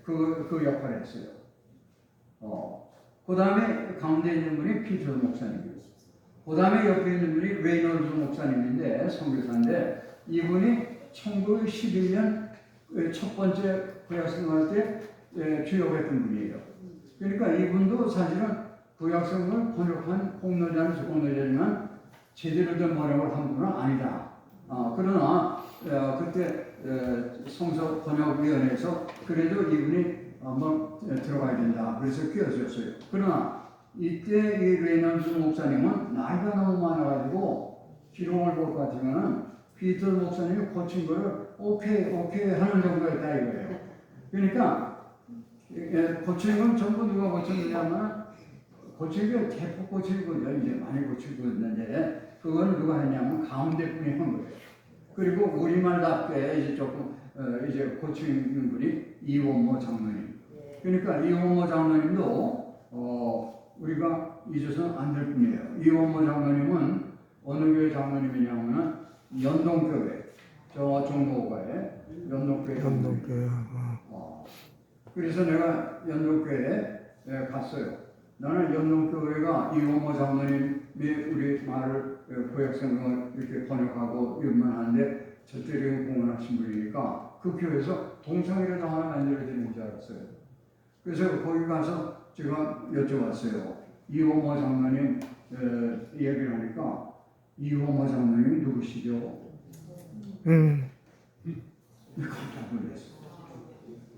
그 역할을 했어요. 그 다음에 가운데 있는 분이 피터 목사님이고, 그 다음에 옆에 있는 분이 레이놀드 목사님인데 선교사인데 이분이 1911년 첫 번째 구약성할 때 주역했던 분이에요. 그러니까 이분도 사실은 구약성을 번역한 공로자지만 제대로 된 번역을 한 분은 아니다. 그러나 그때 성서 번역위원회에서 그래도 이분이 한번 들어가야 된다. 그래서 끼워줬어요. 그러나 이때 이 레이넌스 목사님은 나이가 너무 많아가지고 기록을 볼 것 같으면 피터 목사님이 고친 거를 오케이 하는 정도였다 이거예요. 그러니까 고친 건 전부 누가 고쳤느냐면 고친 게 대폭 고친 거죠. 이제 많이 고치고 있는데 그거는 누가 했냐면 가운데 분이 한 거예요. 그리고 우리말답게 이제 조금 이제 고치는 분이 이원모 장로님. 그러니까 이원모 장로님도 우리가 잊어서는 안 될 분이에요. 이원모 장로님은 어느 교회 장로님이냐면은 연동교회, 저 종로가에 연동교회. 그래서 내가 연동교회에 갔어요. 나는 연동교회가 이원모 장로님이 우리 말을 구약성경을 이렇게 번역하고 연만하는데 저때를 공헌하신 분이니까 그 교회에서 동성애를 하나 만들어지는 줄 알았어요. 그래서 거기 가서 제가 여쭤봤어요. 이원모 장로님 얘기를 하니까 이원모 장로님이 누구시죠? 깜짝 놀랐어요.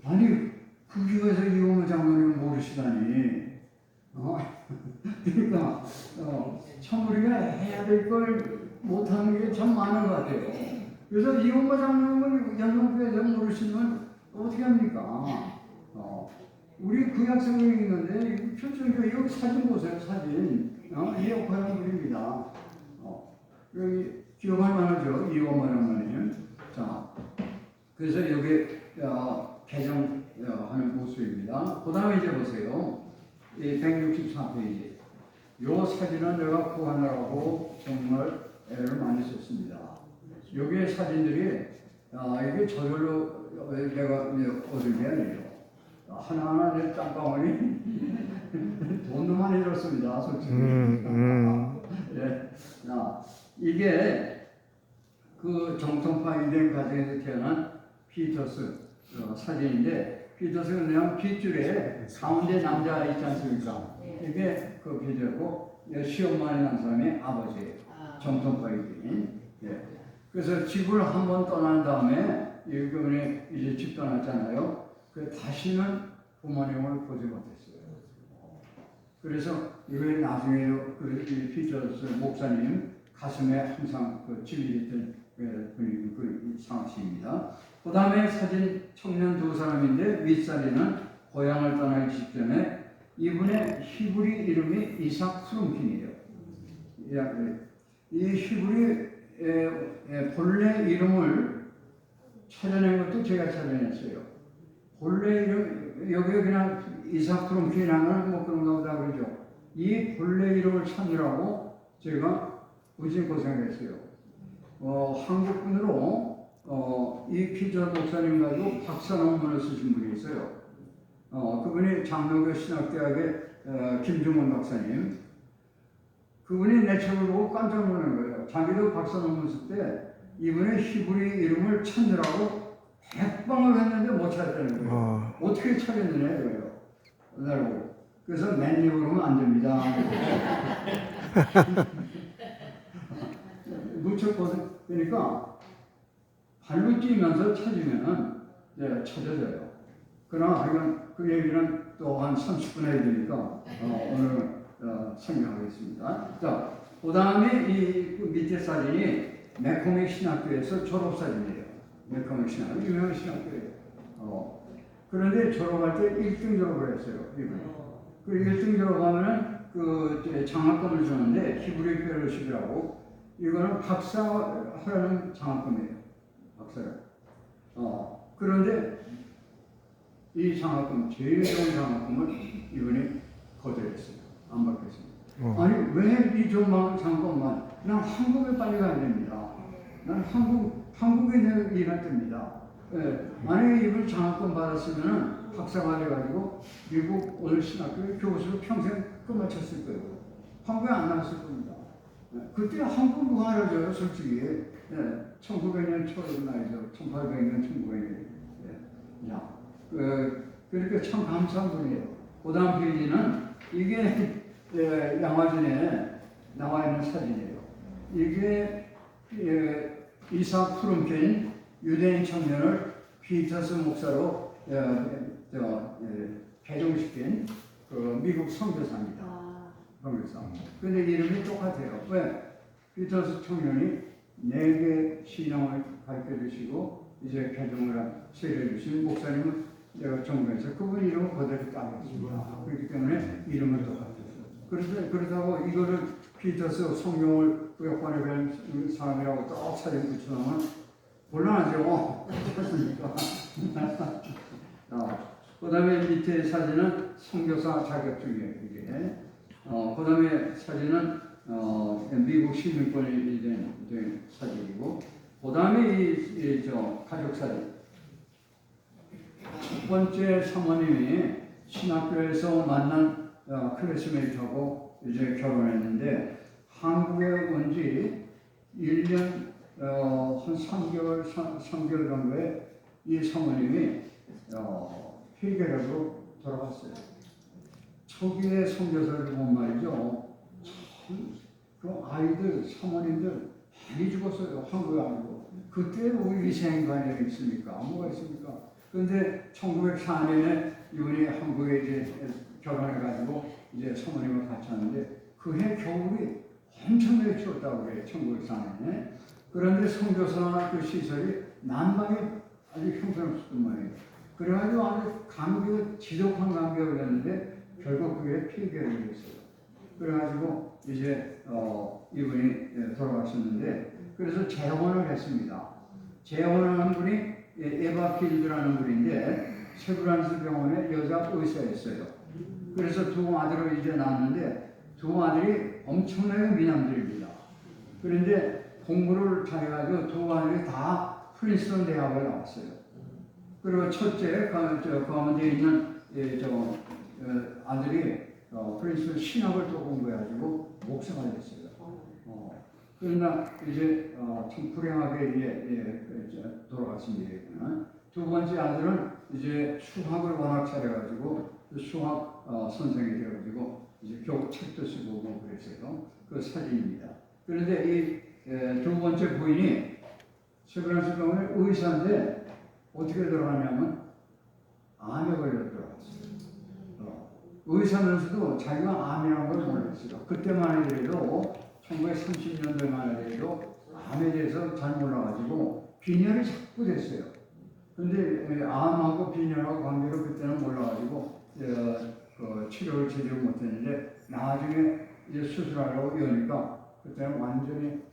아니 그 교회에서 이원모 장로님 모르시다니. 그러니까 참 우리가 해야 될 걸 못하는 게 참 많은 것 같아요. 그래서 이원모 장로님을 연동교회에서 모르시면 어떻게 합니까? 우리 구약성경이 있는데 표준교 여기 사진 보세요. 사진. 이 역할입니다. 여기 기억할 만하죠. 이원모 장로님. 자, 그래서 여기 개정하는 모습입니다. 그 다음에 이제 보세요. 164페이지. 요 사진은 내가 구하느라고 정말 애를 많이 썼습니다. 여기에 사진들이 이게 저절로 내가 얻은 게 아니에요. 하나하나 내 짬방울이 돈도 많이 들었습니다. 솔직히. 네. 이게 그 정통파 유대인 가정에서 태어난 피터스 사진인데 피터스는 그냥 핏줄에 가운데 남자 있지 않습니까? 이게 그 피터고 시엄마에 난 사람이 아버지예요. 정통파 유대인. 예. 그래서 집을 한번 떠난 다음에 이분이 이제 집 떠났잖아요. 그 다시는 부모님을 보지 못했어요. 그래서 이번에 나중에도 그 피터스 목사님 가슴에 항상 그 질리던 그 상황입니다. 그 다음에 사진 청년 두 사람인데 윗사진은 고향을 떠나기 직전에 이분의 히브리 이름이 이삭 스룸킨이에요. 이 히브리 본래 이름을 찾아낸 것도 제가 찾아냈어요. 본래 이름 여기 그냥 이삭 스룸킨이라는 뭐 그런가 보다 그러죠. 이 본래 이름을 찾느라고 제가 무지 고생했어요. 한국 분으로 이 피터 목사님 가지고 박사 논문을 쓰신 분이 있어요. 그분이 장로교 신학대학의 김중원 박사님. 그분이 내 책을 보고 깜짝 놀란 거예요. 자기도 박사 논문 쓸 때 이분의 히브리 이름을 찾느라고 백방을 했는데 못 찾았다는 거예요. 어떻게 찾았느냐 이거예요. 나라고. 그래서 맨입으로는 안 됩니다. 무척 고생. 그러니까 발로 뛰면서 찾으면은 찾아져요. 그러나 하여간 그 얘기는 또 한 30분 해야 되니까 오늘 설명하겠습니다. 자, 그 다음에 이 밑에 사진이 맥코믹 신학교에서 졸업 사진이에요. 맥코믹 신학교, 유명한 신학교예요. 그런데 졸업할 때 1등 졸업을 했어요. 그 1등 졸업하면은 그 장학금을 주는데 히브리 펠로십이라고 이거는 박사하라는 장학금이에요. 박사를. 그런데 이 장학금, 제일 좋은 장학금을 이분이 거절했어요. 안 받겠습니다. 아니, 왜 이 좋은 장학금만? 난 한국에 빨리 가야 됩니다. 난 한국에 일할 때입니다. 만약에 이분 장학금 받았으면 박사가 돼가지고 미국 오늘 신학교에 교수로 평생 끝마쳤을 거예요. 한국에 안 나왔을 겁니다. 그때 한국 누가 알아줘요, 솔직히. 1900년 초의 나이죠. 1800년, 1900년. 그러니까 참 감사한 분이에요. 그 다음 페이지는 이게 양화진에 나와 있는 사진이에요. 이게 이삭 프룸켄 유대인 청년을 피터스 목사로 개종시킨 그 미국 선교사입니다. 선교사. 근데 이름이 똑같아요. 왜? 피터스 청년이 4개 신앙을 가르쳐 주시고 이제 개종을 세례 주신 목사님은 내가 정부에서 그분 이름을 그대로 따랐습니다. 그렇기 때문에 이름은 똑같아요. 그렇다고 이거를 피터스 성경을 구약관에 배운 사람이라고 딱 사진 붙여놓으면 곤란하죠. 그렇습니까? 그 다음에 밑에 사진은 선교사 자격증이에요. 이게. 그 다음에 사진은 미국 시민권이 된 사진이고, 그 다음에 저 가족 사진. 첫 번째 사모님이 신학교에서 만난 클래스메이트하고 이제 결혼했는데 한국에 온 지 1년 한 3개월 정도에 이 사모님이 폐결핵으로 돌아갔어요. 초기에 선교사를 보면 말이죠. 참, 그 아이들, 사모님들 많이 죽었어요. 한국에 아니고. 그때 우리 희생관이 있습니까? 뭐가 있습니까? 근데 1904년에 이분이 한국에 이제 결혼해가지고 이제 사모님을 같이 하는데 그해 겨울이 엄청나게 추웠다고 그래요. 1904년에. 그런데 선교사 그 시설이 난방이 아주 형편없었단 말이에요. 그래가지고 아주 지독한 감기가 걸렸는데 결국 그게 폐결이 됐어요. 그래가지고 이제 이분이 돌아가셨는데 그래서 재혼을 했습니다. 재혼을 한 분이 에바 필드라는 분인데 세브란스 병원에 여자 의사였어요. 그래서 2 아들을 이제 낳았는데 2 아들이 엄청나게 미남들입니다. 그런데 공부를 잘해가지고 2 아들이 다 프린스턴 대학을 나왔어요. 그리고 첫째 가운데 있는 아들이 프린스턴 신학을 또 공부해가지고 목사가 됐어요. 그러나 이제 참 불행하게 돌아갔습니다. 2 번째 아들은 이제 수학을 워낙 잘해가지고 수학 선생이 되어가지고 이제 겨우 책도 쓰고 뭐 그랬어요. 그 사진입니다. 그런데 이 2 번째 부인이 세브란스 병원의 의사인데 어떻게 들어가냐면 암에 걸려 들어갔어요. 의사면서도 자기가 암이라는 걸 몰랐어요. 그때만 해도 1930년대만 해도 암에 대해서 잘 몰라가지고 빈혈이 자꾸 됐어요. 근데 암하고 빈혈하고 관계를 그때는 몰라가지고 치료를 제대로 못했는데 나중에 이제 수술하려고 여니까 그때는 완전히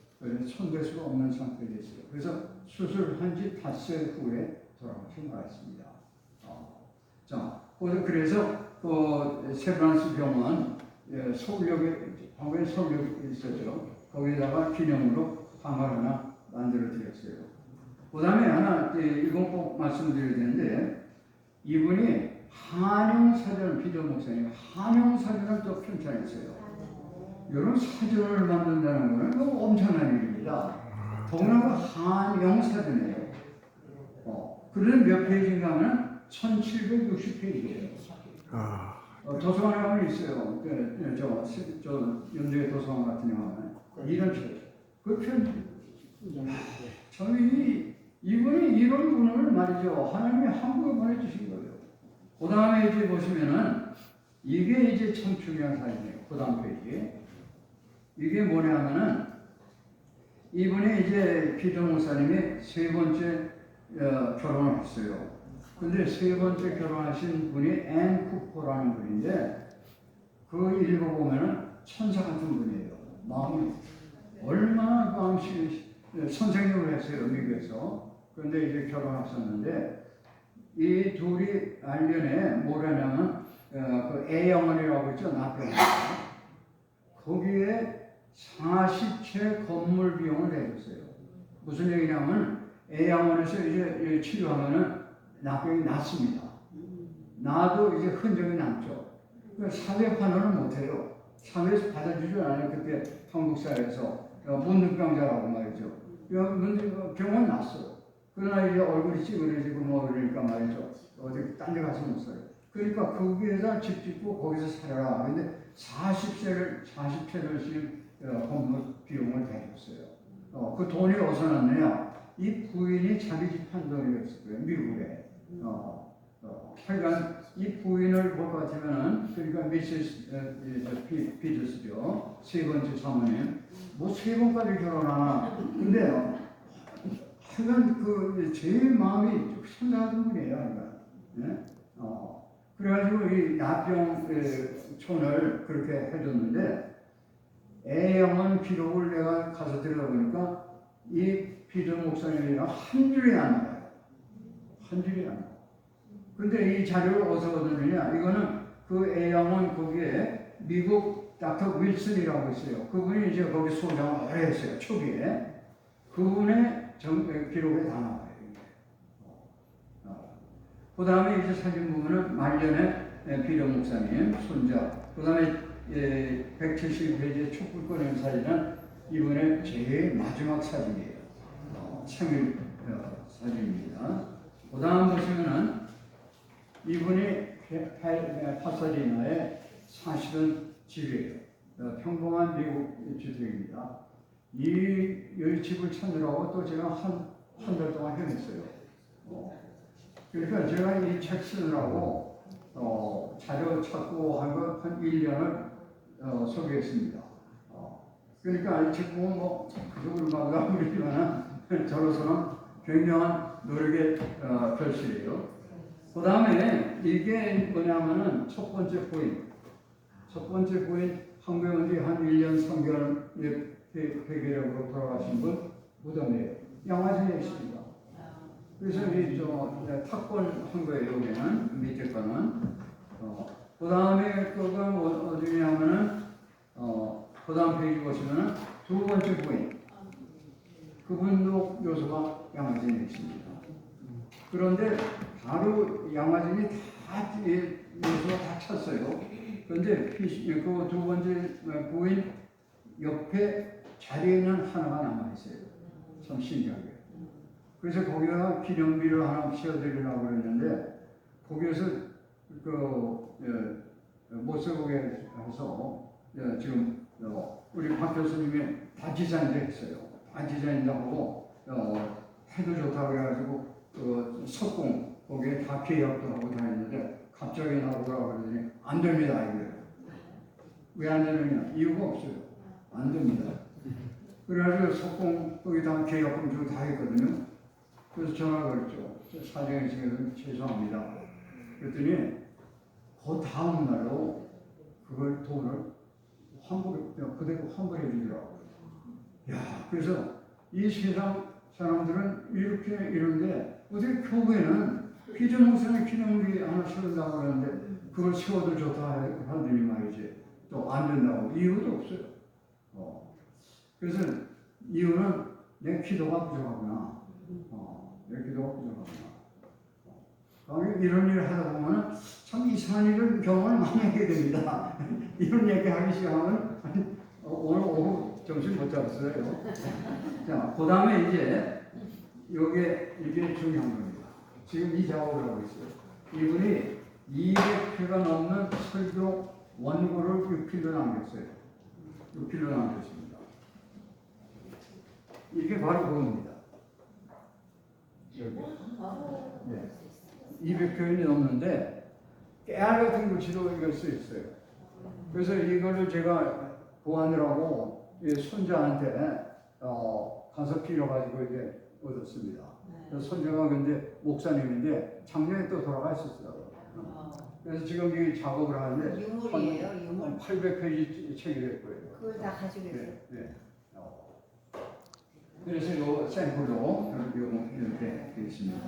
손댈 수가 없는 상태가 됐어요. 그래서 수술한 지 닷새 후에 돌아가신 것 같습니다. 자, 그래서 세브란스 병원 서울역에 한국에 서울역이 있었죠. 거기다가 기념으로 방을 하나 만들어 드렸어요. 그 다음에 하나 이건 꼭 말씀드려야 되는데 이분이 한영사전 비도 목사님 한영사전을 또 편찬했어요. 이런 사전을 만든다는 것은 너무 엄청난 일입니다. 더구나 한영사전이에요. 그런데 몇 페이지인가 하면 1760페이지예요. 도서관에 가면 있어요. 저 연주의 도서관 같은 경우는 이런 책. 그 편. 저희 이분이 이런 분을 말이죠. 하나님이 한국에 보내주신 거예요. 그 다음에 이제 보시면은 이게 이제 참 중요한 사진이에요. 그 다음 페이지에. 이게 뭐냐면은 이분이 이제 피터 목사님이 3번째 결혼을 했어요. 근데 3번째 결혼하신 분이 앤 쿠퍼라는 분인데 그 읽어보면은 천사 같은 분이에요. 마음이 얼마나 선생님을 했어요. 미국에서. 그런데 이제 결혼하셨는데 이 둘이 알련에 뭐라냐면 그 애영원이라고 있죠. 나병. 거기에 40채 건물 비용을 내줬어요. 무슨 얘기냐면 애양원에서 이제 치료하면은 나병이 낫습니다. 나도 이제 흔적이 남죠. 그러니까 사회 환원을 못해요. 사회에서 받아주지 않아요. 그때 한국 사회에서 문득병자라고 말이죠. 병원 났어요. 그러나 이제 얼굴이 찌그러지고 뭐 그러니까 말이죠. 어디 딴 데 가서 못 써요. 그러니까 거기에다 집 짓고 거기서 살아라. 근데 40채를 씩 건물 비용을 대줬어요. 그 돈이 어디서 났느냐? 이 부인이 자기 집 판돈이었을 거예요. 미국에. 하여간 이 부인을 볼 것 같으면은 그러니까 미시스 피터스죠. 세 번째 사모님. 뭐 세 번까지 결혼하나. 근데 하여간 그 제일 마음이 상당한 분이에요. 하여간. 예? 그래가지고 이 나병촌을 그렇게 해줬는데 애영은 기록을 내가 가서 들어보니까 이 피터 목사님이랑 한 줄이 안 나와요. 한 줄이 안 나와요. 근데 이 자료를 어디서 얻었느냐? 이거는 그 애영은 거기에 미국 닥터 윌슨이라고 있어요. 그분이 이제 거기 소장을 오래 했어요. 초기에. 그분의 기록에 다 나와요. 그 다음에 이제 사진 보면은 말년에 피터 목사님 손자. 그 다음에 170페이지의 촛불 꺼낸 사진은 이번에 제일 마지막 사진이에요. 생일 사진입니다. 그 다음 보시면은 이분이 파사디나에 사시던 집이에요. 평범한 미국 주택입니다. 이 집을 찾느라고 또 제가 한 달 동안 헤맸어요. 그러니까 제가 이 책 쓰느라고 자료 찾고 한 1년을 소비했습니다. 그러니까 이 책 보면 뭐 그쪽으로 가보지만 저로서는 굉장한 노력의 결실이에요. 그 다음에 이게 뭐냐면은 첫 번째 부인 한국에 온 지 한 1년 3개월 폐결핵으로 돌아가신 분 무덤이에요. 양화진에 있습니다. 그래서 이 탁권 한 거예요. 여기는 밑에 거는. 그 다음에 그건 어디냐면은 그 다음 페이지 보시면은 두 번째 부인. 그분도 묘소가 양화진에 있습니다. 그런데 바로 양화진이 다 묘소가 다 찼어요. 그런데 그 두 번째 부인 옆에 자리에는 하나가 남아있어요. 참 신기하게. 그래서 거기다가 기념비를 하나 씌워드리려고 그랬는데 거기에서 못 써보게 해서 지금 우리 박 교수님이 다 디자인을 했어요. 다 디자인도 하고 해도 좋다고 그래가지고 석공 거기에 다 계약도 하고 다 했는데 갑자기 나오라고 그러더니 안 됩니다. 이게 왜 안 되느냐? 이유가 없어요. 안 됩니다. 그래가지고 석공 거기다 계약금 주고 다 했거든요. 그래서 전화가 걸었죠. 사정에 있으면 죄송합니다. 그랬더니 그 다음 날로 그걸 돈을 그대로 환불해 주더라고요. 야, 그래서 이 세상 사람들은 이렇게 이런데 어떻게 교회는 피터 목사님 기념비 하나 세운다고 하는데 그걸 세워도 좋다 하더니 말이지 또 안 된다고 이유도 없어요. 그래서 이유는 내 기도가 부족하구나. 내 기도가 부족하구나. 이런 일을 하다 보면 참 이상한 일을 경험을 많이 하게 됩니다. 이런 얘기 하기 시작하면 오늘 오후 점심 못 잡았어요. 자, 그 다음에 이제 이게 중요한 겁니다. 지금 이 작업을 하고 있어요. 이분이 200회가 넘는 설교 원고를 6필로 남겼어요. 6필로 남겼습니다. 이게 바로 그겁니다. 여기. 네. 200표현이 넘는데 깨알 같은 글씨로 이걸 써 있어요. 그래서 이거를 제가 보완이라고 손자한테 가서 빌어가지고 이제 얻었습니다. 그래서 손자가 근데 목사님인데 작년에 또 돌아가셨어요. 그래서 지금 이 작업을 하는데 유물이에요, 유물. 800페이지 책이 될 거예요. 그걸 다 가지고 계세요. 네. 그래서 이 샘플로 이렇게 되어 있습니다.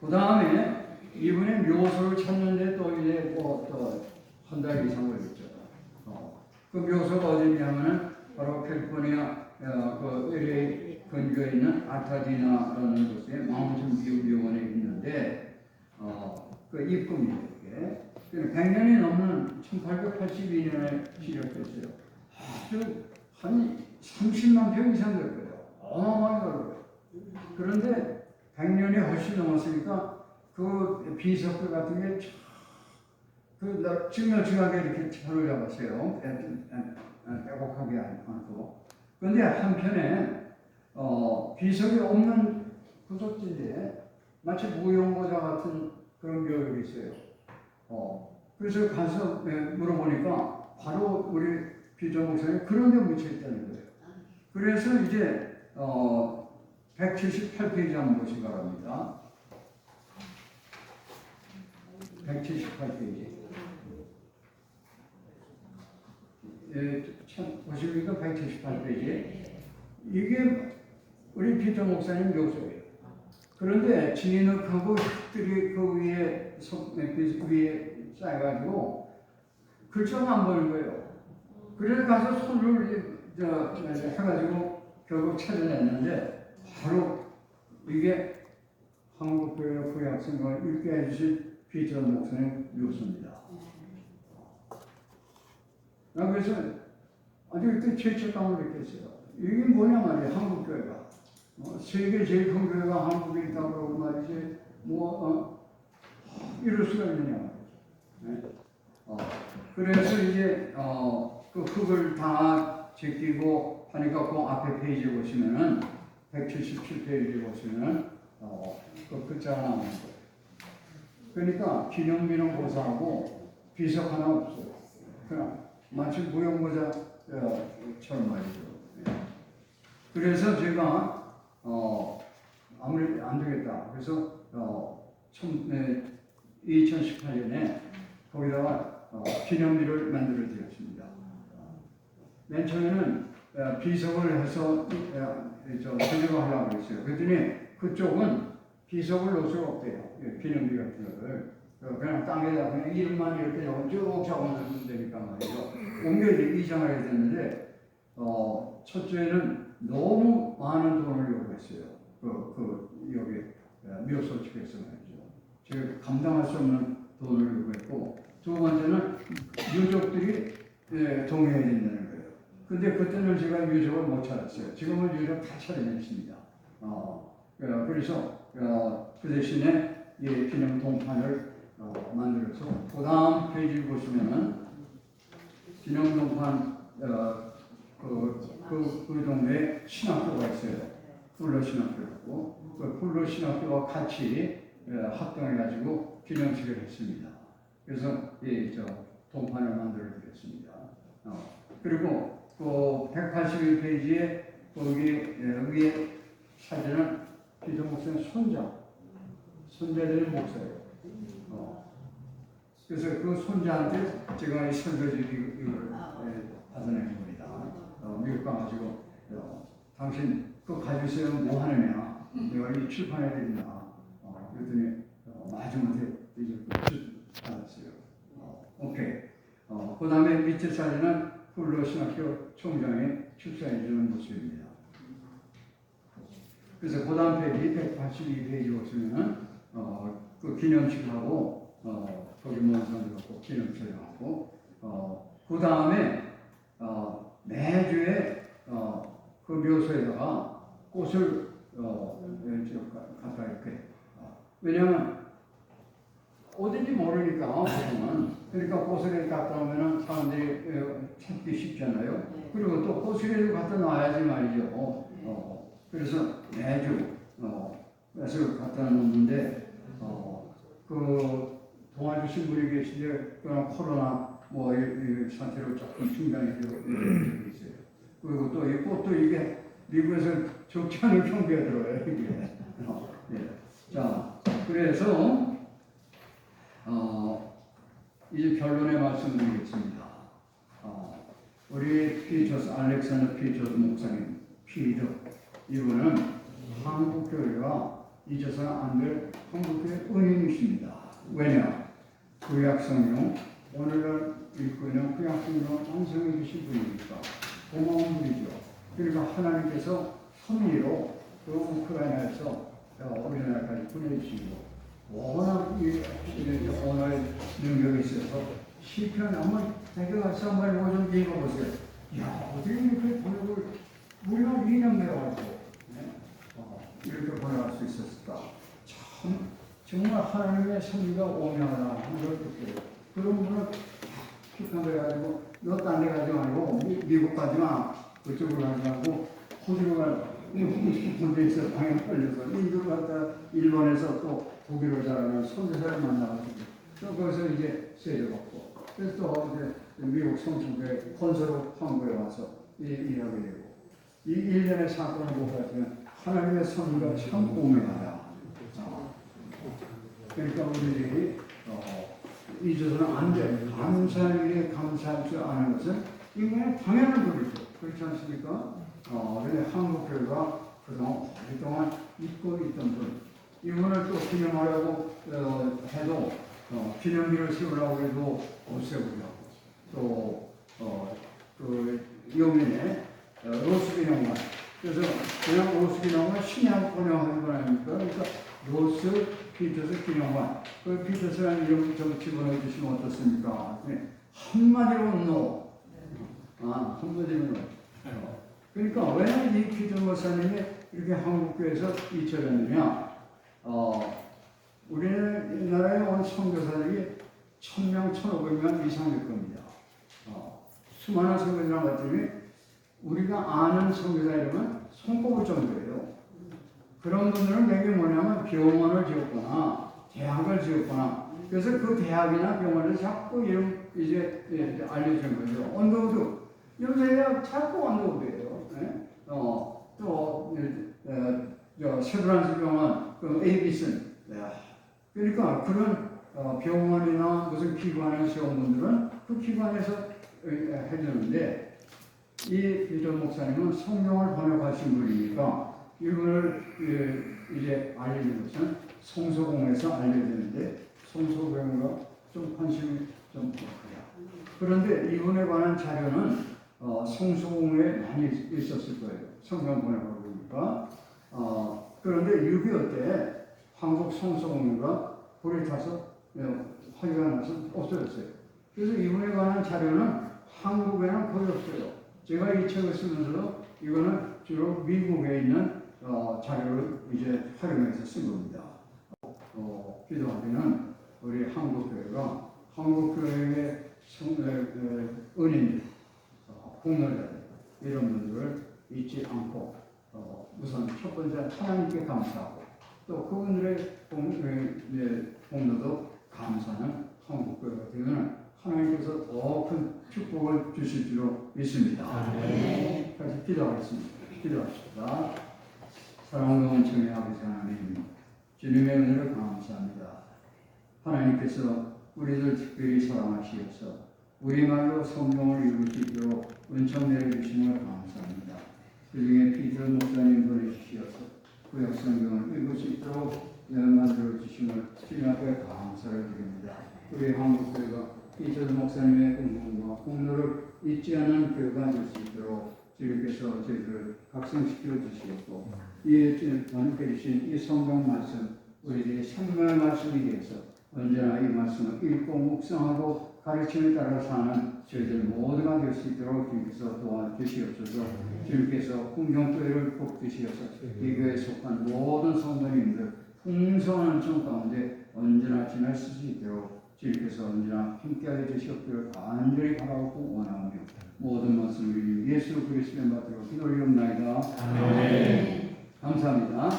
그 다음에 이분의 묘소를 찾는데 또 이제 또 한 달 이상 걸렸죠. 그 묘소가 어디냐면은 바로 캘리포니아 그 LA 근교에 있는 알타디나라는 곳에 마운틴 뷰 묘원에 있는데 그 입금이에요. 이게 100년이 넘는 1882년에 시작됐어요. 아주 한 30만 평 이상 될 거예요. 어마어마하게 넓어요. 그런데 100년이 훨씬 넘었으니까 그 비석들 같은 게 찌글찌글하게 이렇게 천을 잡았어요. 빼곡하게 않고. 그런데 한편에 비석이 없는 구석진데 마치 무용고자 같은 그런 교육이 있어요. 그래서 가서 물어보니까 바로 우리 비전 목사님 그런 데 묻혀 있다는 거예요. 그래서 이제 178페이지 한번 보시기 바랍니다. 178페이지. 보십니까? 178페이지. 이게 우리 피터 목사님 묘소예요. 그런데 진흙하고 흙들이 그 위에 쌓여가지고 글자가 안 보이는 거예요. 그래서 가서 손을 해가지고 결국 찾아냈는데 바로 이게 한국교회 구약성경을 읽게 해주신 피터 목사님 묘소입니다. 그래서 아주 그때 죄책감을 느꼈어요. 이게 뭐냐 말이에요. 한국교회가 세계 제일 큰 교회가 한국에 있다고 그러고 말이지 이럴 수가 있느냐 말이죠. 네? 그래서 이제 그 흙을 다 제끼고 하니까 그 앞에 페이지에 보시면은 177페이지에 보시면은 그 글자가 나오는 거예요. 그러니까 기념비는 고사하고 비석 하나 없어요. 그냥 마치 무용고자처럼 말이죠. 그래서 제가 아무리 안 되겠다. 그래서 2018년에 거기다가 기념비를 만들어 드렸습니다. 맨 처음에는 비석을 해서 제작을 하려고 했어요. 그랬더니 그쪽은 비석을 넣을 수가 없대요. 기념비 같은 거를. 그냥 땅에다 그냥 이름만 이렇게 쭉 적어놓으면 되니까 말이죠. 이장을 해야 되는데, 첫째는 너무 많은 돈을 요구했어요. 여기 묘소 측에서 말이죠. 제가 감당할 수 없는 돈을 요구했고, 두 번째는 유족들이 동의해야 된다는 거예요. 근데 그때는 제가 유족을 못 찾았어요. 지금은 유족 다 찾아냈습니다. 그래서 그 대신에 이 기념 동판을 만들어서 그 다음 페이지 보시면은 기념 동판 그 동네에 신학교가 있어요. 폴로 신학교라고. 그 폴로 신학교와 같이 합동해가지고 기념식을 했습니다. 그래서 동판을 만들어 드렸습니다. 그리고 그 181페이지에 거기 위에 사진은 기도 목사님 손자들의 목사예요. 그래서 그 손자한테 제가 이 설교지를 받아낸 겁니다. 미국 가가지고 당신 그거 가지고 있으면 뭐 하느냐? 내가 이 출판해야 된다. 그랬더니 마지막에 이제 받았어요. 오케이. 그 다음에 밑에 사진은 폴로 신학교 총장의 축사해주는 모습입니다. 그래서 그 다음 페이지 182페이지 보시면은 그 기념식하고 거기 몽상하고 기념식하고 그 다음에 매주에 그 묘소에다가 꽃을 갖다 이렇게 왜냐하면 어딘지 모르니까 보통은 그러니까 꽃을 갖다 놓으면 사람들이 찾기 쉽잖아요. 그리고 또 꽃을 갖다 놔야지 말이죠. 그래서 매주 그래서 갖다 놓는데 그 도와주신 분이 계신데 그냥 코로나 이 상태로 조금 중단이 되고 있어요. 그리고 또 이 꽃도 이게 미국에서 적지 않은 경비가 들어요. 이게. 자, 그래서 이제 결론에 말씀드리겠습니다. 우리 알렉산더 피터스 목사님, 이분은 한국교회가 잊어서는 안 될 한국교회 은인이십니다. 왜냐? 구약성경, 오늘날 읽고 있는 구약성경 완성해 주신 분이니까 고마운 분이죠. 그러니까 하나님께서 섭리로 그 우크라이나에서 우리나라까지 보내주시고 워낙 오늘 능력이 있어서 시편 한번 대교가서 한번 이거 좀 읽어보세요. 야, 어떻게 이렇게 번역을 우리가 2년 배워가지고 이렇게 번역할 수 있었을까? 참 정말 하나님의 섭리가 오묘하다 하는 걸 느껴요. 그런 분은 피칸 그래가지고 너 딴 데 가지 말고 미국 가지 마. 그쪽으로 가지 말고 호주로 군대에서 방향 걸려서 인도를 갔다 일본에서 또 독일을 잘하는 선교사를 만나가지고 또 거기서 이제 세례받고 그래서 또 이제 미국 성수교회 건설로 한국에 와서 일하게 되고 이 일련의 사건을 보고 같으면 하나님의 섭리가 참 오묘하다. 그러니까 우리들이 잊어서는 안 돼. 감사할 일에 감사할 줄 아는 것은 인간의 당연한 법이죠. 그렇지 않습니까? 그런데 한국교회가 그동안 오랫동안 잊고 있던 분, 이분을 또 기념하려고 해도 기념비를 세우려고 해도 못 세우려고 또그 요민의 로스 기념관, 그래서 그냥 로스 기념관 신약 번역하는 건 아닙니까? 그러니까 로스 피터스 기념관, 그 피터스라는 이름 좀 집어넣어 주시면 어떻습니까? 네. 한마디로 노. 한마디로 노. 그러니까 왜 이 피터 목사님이 이렇게 한국교회에서 잊혀졌느냐? 우리나라에 온 선교사들이 1000명, 1500명 이상일 겁니다. 수많은 선교사를 봤더니 우리가 아는 선교사 이름은 손꼽을 정도예요. 그런 분들은 되게 뭐냐면 병원을 지었거나 대학을 지었거나 그래서 그 대학이나 병원을 자꾸 이름 이제 알려주는 거죠. 언더우드 요새 자꾸 언더우드예요. 네? 또 세브란스 병원, 그 에이비슨. 그러니까 그런 병원이나 무슨 기관을 세운 분들은 그 기관에서 해주는데 이 피터 목사님은 성경을 번역하신 분이니까 이분을 이제 알려준 것은 성소공에서 알려지는데 성소공과 좀 관심이 좀 그래요. 그런데 이분에 관한 자료는 성소공에 많이 있었을 거예요. 성경 번역하고 보니까. 그런데 6.25 때 한국 성소공회가 불에 타서 화기가 나서 없어졌어요. 그래서 이분에 관한 자료는 한국에는 거의 없어요. 제가 이 책을 쓰면서도 이거는 주로 미국에 있는 자료를 이제 활용해서 쓴 겁니다. 기도하기는 우리 한국교회가 한국교회의 은인들, 공로자들 이런 분들을 잊지 않고 우선 첫 번째 하나님께 감사하고 또 그분들의 공로도 감사하는 한국교회가 되면 하나님께서 더 큰 축복을 주실 줄로 믿습니다. 다시 기도하겠습니다. 기도하십시다. 사랑하는 원천의 아버지 하나님, 주님의 은혜를 감사합니다. 하나님께서 우리를 특별히 사랑하시어서 우리말로 성경을 읽을 수 있도록 은총 내려주시는 걸 감사합니다. 그 중에 피터 목사님 보내주시어서 구약 성경을 읽을 수 있도록 만들어 주신 걸 주님 앞에 감사를 드립니다. 우리 한국교회가 피터 목사님의 공헌과 공로를 잊지 않는 교회가 될 수 있도록 주님께서 저희들을 각성시켜 주시었고 이 만들어 주신 이 성경 말씀 우리들의 생명의 말씀이 되어서 언제나 이 말씀을 읽고 묵상하고 가르침에 따라 사는 저희들 모두가 될 수 있도록 주님께서 도와주시옵소서. 주님께서 풍경교회를 꼭 주시어서 이 교회에 속한 모든 성도님들 풍성한 은총 가운데 언제나 지낼 수 있도록 주님께서 언제나 함께하여 주시옵기를 간절히 바라고 원하오며 모든 말씀을 예수 그리스도의 받들어 기도리옵나이다. 아멘. 감사합니다.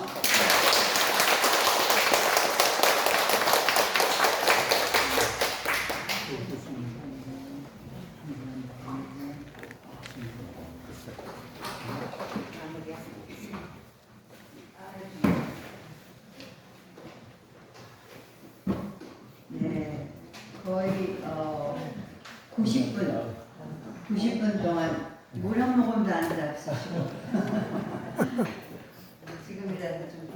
네, 거의 90분 동안 물 한 모금도 안 잡수시고 지금이라도 좀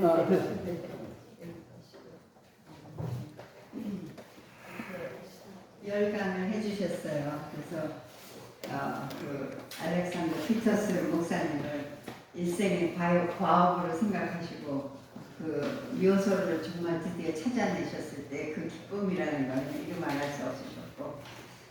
열강을 해주셨어요. 그래서 그 알렉산더 피터스 목사님을 일생의 과업으로 생각하시고 그 요소를 정말 드디어 찾아내셨을 때 그 기쁨이라는 건 이루 말할 수 없으셨고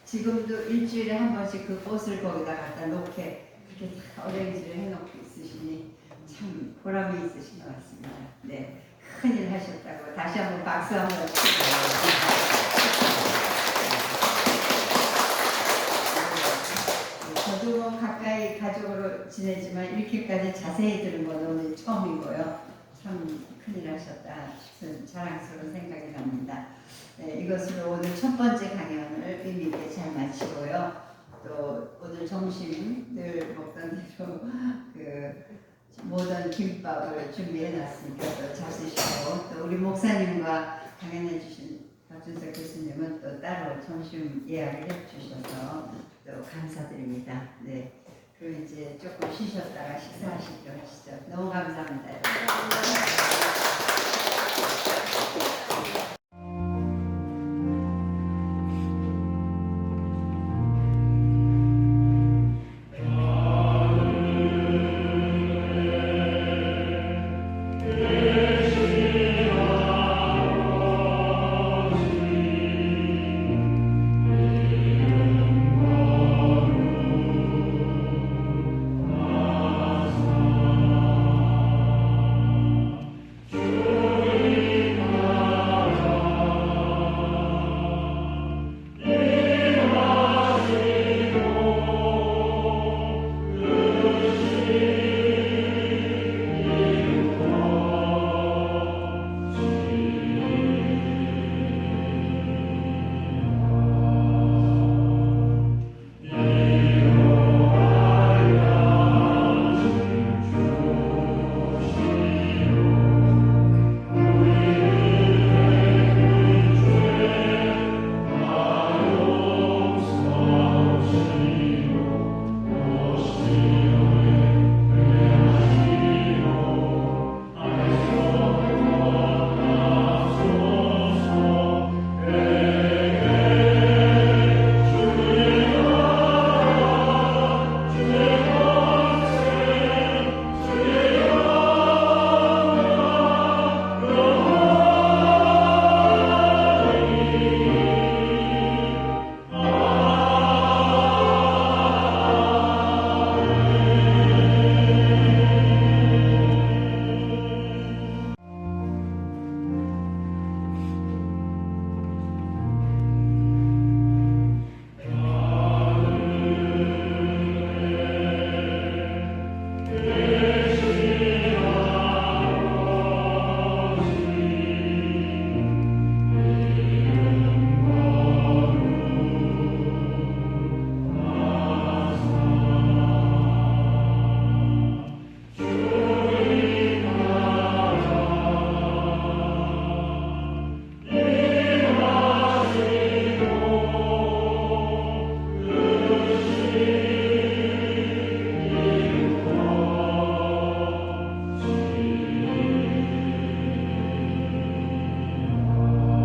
지금도 일주일에 한 번씩 그 꽃을 거기다 갖다 놓게 이렇게 어레인지를 해놓고 있으시니 참 보람이 있으신 것 같습니다. 네, 큰일 하셨다고 다시 한번 박수 한번 저도 가까이 가족으로 지내 지내지만 이렇게까지 자세히 들은 건 오늘 처음이고요. 참 큰일 하셨다 싶은 자랑스러운 생각이 납니다. 네, 이것으로 오늘 첫 번째 강연을 의미 있게 잘 마치고요. 또 오늘 점심 늘 먹던 대로 그 모든 김밥을 준비해 놨으니까 또 잡수시고, 또 우리 목사님과 강연해 주신 박준석 교수님은 또 따로 점심 예약을 해 주셔서 또 감사드립니다. 네. 그리고 이제 조금 쉬셨다가 식사하시도록 하시죠. 너무 감사합니다.